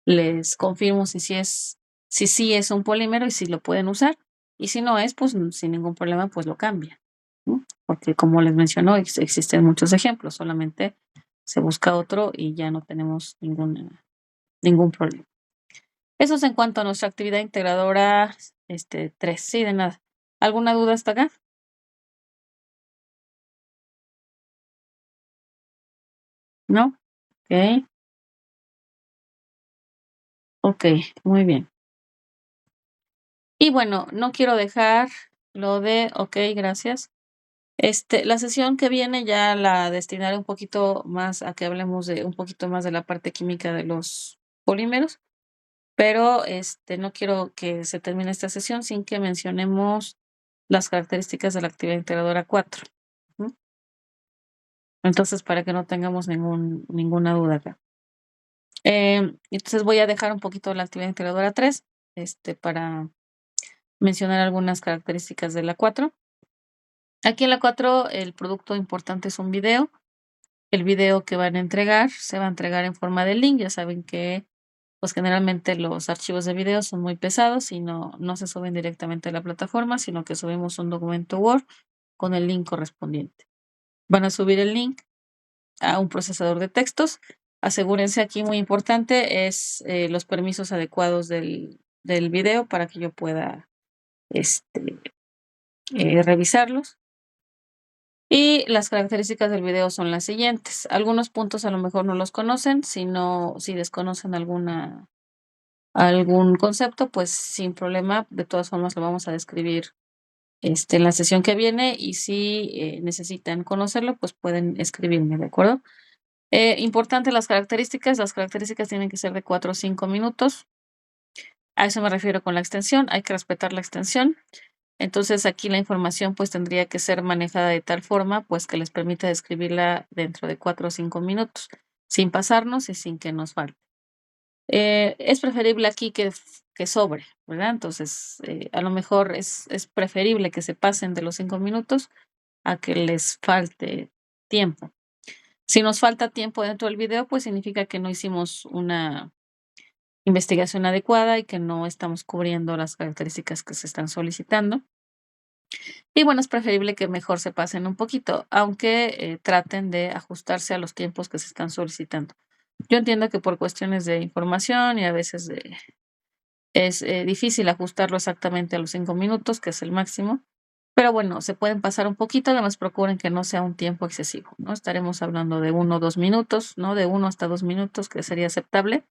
les confirmo si sí es un polímero y si lo pueden usar. Y si no es, pues sin ningún problema, pues lo cambia, ¿no? Porque como les mencionó, existen muchos ejemplos, solamente se busca otro y ya no tenemos ningún problema. Eso es en cuanto a nuestra actividad integradora 3. Sí, de nada. ¿Alguna duda hasta acá? ¿No? Ok, ok, muy bien. Y bueno, no quiero dejar lo de, ok, gracias. La sesión que viene ya la destinaré un poquito más a que hablemos de un poquito más de la parte química de los polímeros, pero no quiero que se termine esta sesión sin que mencionemos las características de la actividad integradora 4. ¿Mm? Entonces, para que no tengamos ninguna duda acá. Entonces voy a dejar un poquito la actividad integradora 3, para mencionar algunas características de la 4. Aquí en la 4 el producto importante es un video. El video que van a entregar se va a entregar en forma de link. Ya saben que pues generalmente los archivos de video son muy pesados y no se suben directamente a la plataforma, sino que subimos un documento Word con el link correspondiente. Van a subir el link a un procesador de textos. Asegúrense aquí, muy importante, es los permisos adecuados del video para que yo pueda revisarlos. Y las características del video son las siguientes. Algunos puntos a lo mejor no los conocen, si desconocen algún concepto, pues sin problema, de todas formas lo vamos a describir en la sesión que viene y si necesitan conocerlo, pues pueden escribirme, ¿de acuerdo? Importante las características tienen que ser de 4 o 5 minutos. A eso me refiero con la extensión, hay que respetar la extensión. Entonces aquí la información pues tendría que ser manejada de tal forma pues que les permita describirla dentro de 4 o 5 minutos, sin pasarnos y sin que nos falte. Es preferible aquí que sobre, ¿verdad? Entonces a lo mejor es preferible que se pasen de los 5 minutos a que les falte tiempo. Si nos falta tiempo dentro del video, pues significa que no hicimos investigación adecuada y que no estamos cubriendo las características que se están solicitando. Y bueno, es preferible que mejor se pasen un poquito, aunque traten de ajustarse a los tiempos que se están solicitando. Yo entiendo que por cuestiones de información y a veces es difícil ajustarlo exactamente a los 5 minutos, que es el máximo, pero bueno, se pueden pasar un poquito, además procuren que no sea un tiempo excesivo, ¿no? Estaremos hablando de 1 o 2 minutos, ¿no? De 1 hasta 2 minutos, que sería aceptable.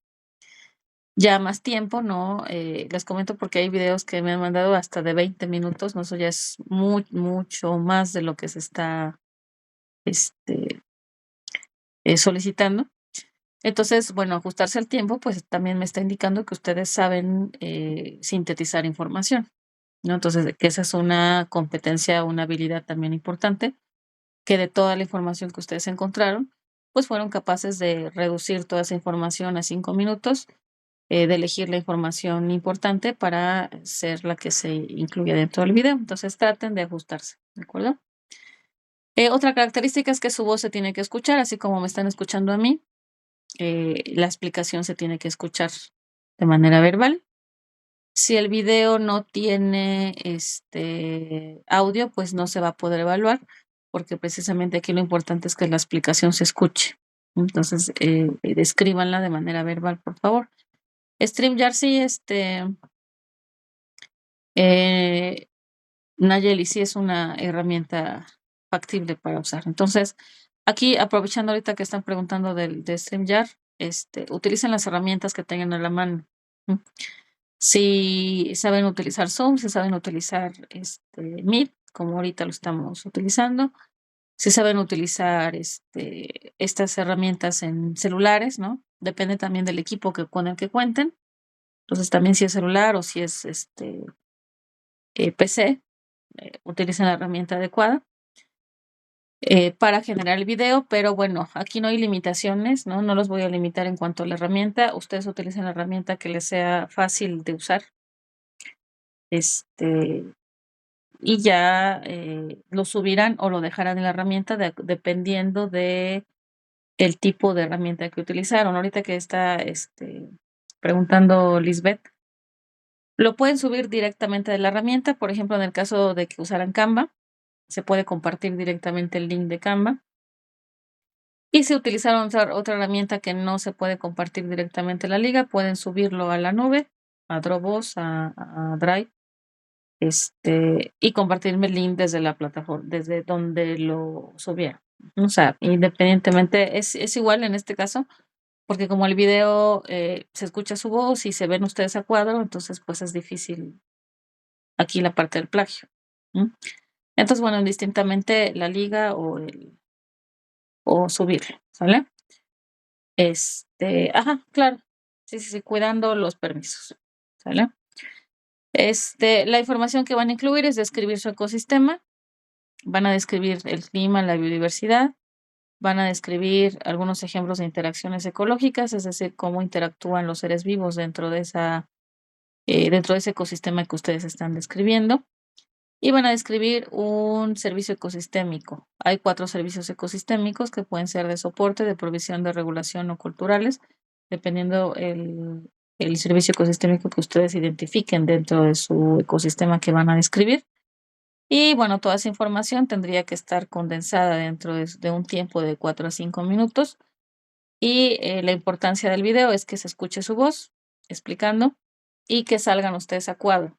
Ya más tiempo, ¿no? Les comento porque hay videos que me han mandado hasta de 20 minutos, ¿no? Eso ya es mucho más de lo que se está este, solicitando. Entonces, bueno, ajustarse al tiempo, pues también me está indicando que ustedes saben sintetizar información, ¿no? Entonces, que esa es una competencia, una habilidad también importante, que de toda la información que ustedes encontraron, pues fueron capaces de reducir toda esa información a 5 minutos, de elegir la información importante para ser la que se incluye dentro del video. Entonces, traten de ajustarse, ¿de acuerdo? Otra característica es que su voz se tiene que escuchar, así como me están escuchando a mí. La explicación se tiene que escuchar de manera verbal. Si el video no tiene audio, pues no se va a poder evaluar, porque precisamente aquí lo importante es que la explicación se escuche. Entonces, descríbanla de manera verbal, por favor. StreamYard sí, Nayeli sí es una herramienta factible para usar. Entonces, aquí aprovechando ahorita que están preguntando de StreamYard, utilicen las herramientas que tengan a la mano. ¿M? Si saben utilizar Zoom, si saben utilizar Meet, como ahorita lo estamos utilizando, si saben utilizar estas herramientas en celulares, ¿no? Depende también del equipo con el que cuenten. Entonces, también si es celular o si es PC, utilicen la herramienta adecuada para generar el video, pero bueno, aquí no hay limitaciones, ¿no? No los voy a limitar en cuanto a la herramienta. Ustedes utilicen la herramienta que les sea fácil de usar. Y ya lo subirán o lo dejarán en la herramienta dependiendo de el tipo de herramienta que utilizaron. Ahorita que está preguntando Lisbeth, lo pueden subir directamente de la herramienta. Por ejemplo, en el caso de que usaran Canva, se puede compartir directamente el link de Canva. Y si utilizaron otra herramienta que no se puede compartir directamente la liga, pueden subirlo a la nube, a Dropbox, a Drive, y compartirme el link desde la plataforma, desde donde lo subieron. O sea, independientemente, es igual en este caso, porque como el video se escucha su voz y se ven ustedes a cuadro, entonces pues es difícil aquí la parte del plagio. ¿M? Entonces, bueno, indistintamente la liga o subirlo, ¿sale? Ajá, claro. Sí, sí, sí, cuidando los permisos, ¿sale? La información que van a incluir es describir su ecosistema, van a describir el clima, la biodiversidad, van a describir algunos ejemplos de interacciones ecológicas, es decir, cómo interactúan los seres vivos dentro de ese ecosistema que ustedes están describiendo. Y van a describir un servicio ecosistémico. Hay 4 servicios ecosistémicos que pueden ser de soporte, de provisión, de regulación o culturales, dependiendo el servicio ecosistémico que ustedes identifiquen dentro de su ecosistema que van a describir. Y bueno, toda esa información tendría que estar condensada dentro de un tiempo de 4 a 5 minutos. Y la importancia del video es que se escuche su voz explicando y que salgan ustedes a cuadro.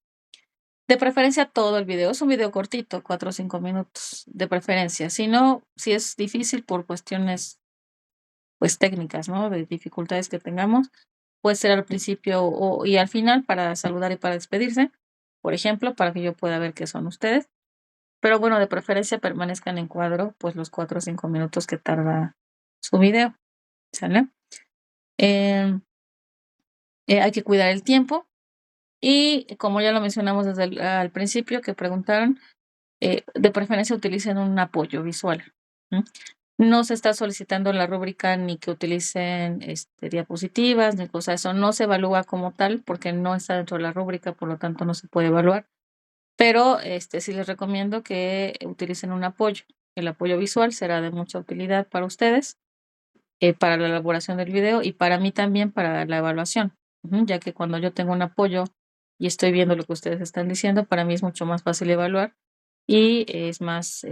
De preferencia todo el video, es un video cortito, 4 o 5 minutos, de preferencia. Si no, si es difícil por cuestiones, pues, técnicas, ¿no? De dificultades que tengamos, puede ser al principio y al final para saludar y para despedirse, por ejemplo, para que yo pueda ver que son ustedes. Pero bueno, de preferencia permanezcan en cuadro, pues, los 4 o 5 minutos que tarda su video, ¿sale? Em, hay que cuidar el tiempo y como ya lo mencionamos desde al principio que preguntaron, de preferencia utilicen un apoyo visual. ¿M? No se está solicitando en la rúbrica ni que utilicen diapositivas ni cosas, eso no se evalúa como tal porque no está dentro de la rúbrica, por lo tanto no se puede evaluar. Pero sí les recomiendo que utilicen un apoyo. El apoyo visual será de mucha utilidad para ustedes, para la elaboración del video y para mí también para la evaluación. ya que cuando yo tengo un apoyo y estoy viendo lo que ustedes están diciendo, para mí es mucho más fácil evaluar y es más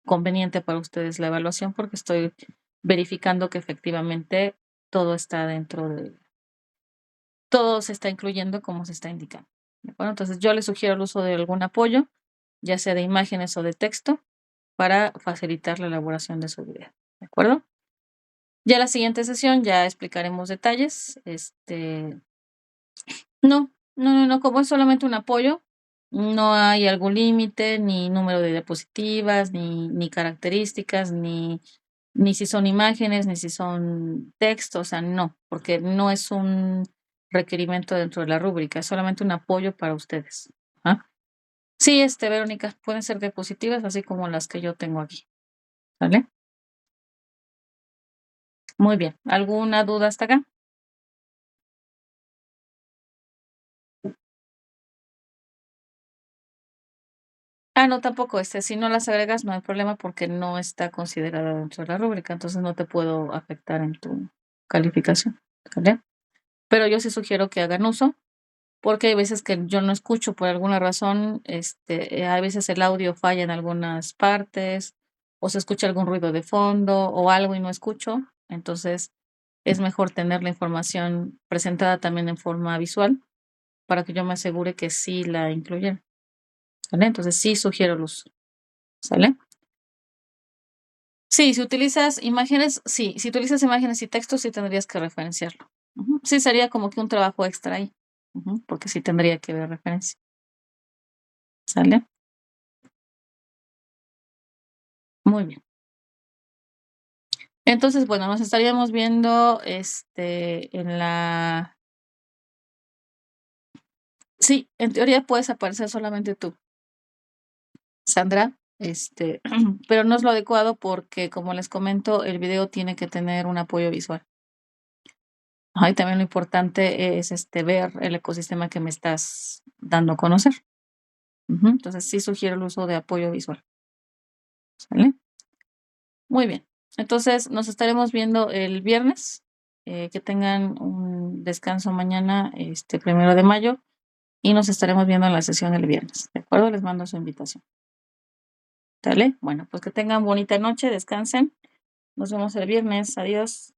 conveniente para ustedes la evaluación porque estoy verificando que efectivamente todo está dentro de, todo se está incluyendo como se está indicando. ¿De acuerdo? Entonces yo les sugiero el uso de algún apoyo, ya sea de imágenes o de texto, para facilitar la elaboración de su video. ¿De acuerdo? Ya la siguiente sesión ya explicaremos detalles. No, como es solamente un apoyo, no hay algún límite, ni número de diapositivas, ni características, ni si son imágenes, ni si son textos, o sea, no, porque no es un requerimiento dentro de la rúbrica, es solamente un apoyo para ustedes. ¿Ah? Sí, Verónica, pueden ser diapositivas, así como las que yo tengo aquí. ¿Vale? Muy bien. ¿Alguna duda hasta acá? No, tampoco, si no las agregas no hay problema porque no está considerada dentro de la rúbrica, entonces no te puedo afectar en tu calificación, ¿vale? Pero yo sí sugiero que hagan uso, porque hay veces que yo no escucho por alguna razón, a veces el audio falla en algunas partes, o se escucha algún ruido de fondo o algo y no escucho, entonces es mejor tener la información presentada también en forma visual para que yo me asegure que sí la incluyen, ¿vale? Entonces sí sugiero el uso, ¿sale? Sí, si utilizas imágenes y textos, sí tendrías que referenciarlo. Sí, sería como que un trabajo extra ahí, porque sí tendría que ver referencia, ¿sale? Muy bien. Entonces, bueno, nos estaríamos viendo, sí, en teoría puedes aparecer solamente tú, Sandra, pero no es lo adecuado porque, como les comento, el video tiene que tener un apoyo visual. Y también lo importante es, ver el ecosistema que me estás dando a conocer. Entonces sí sugiero el uso de apoyo visual. ¿Sale? Muy bien. Entonces nos estaremos viendo el viernes. Que tengan un descanso mañana, 1 de mayo, y nos estaremos viendo en la sesión el viernes. ¿De acuerdo? Les mando su invitación. ¿Sale? Bueno, pues que tengan bonita noche, descansen. Nos vemos el viernes. Adiós.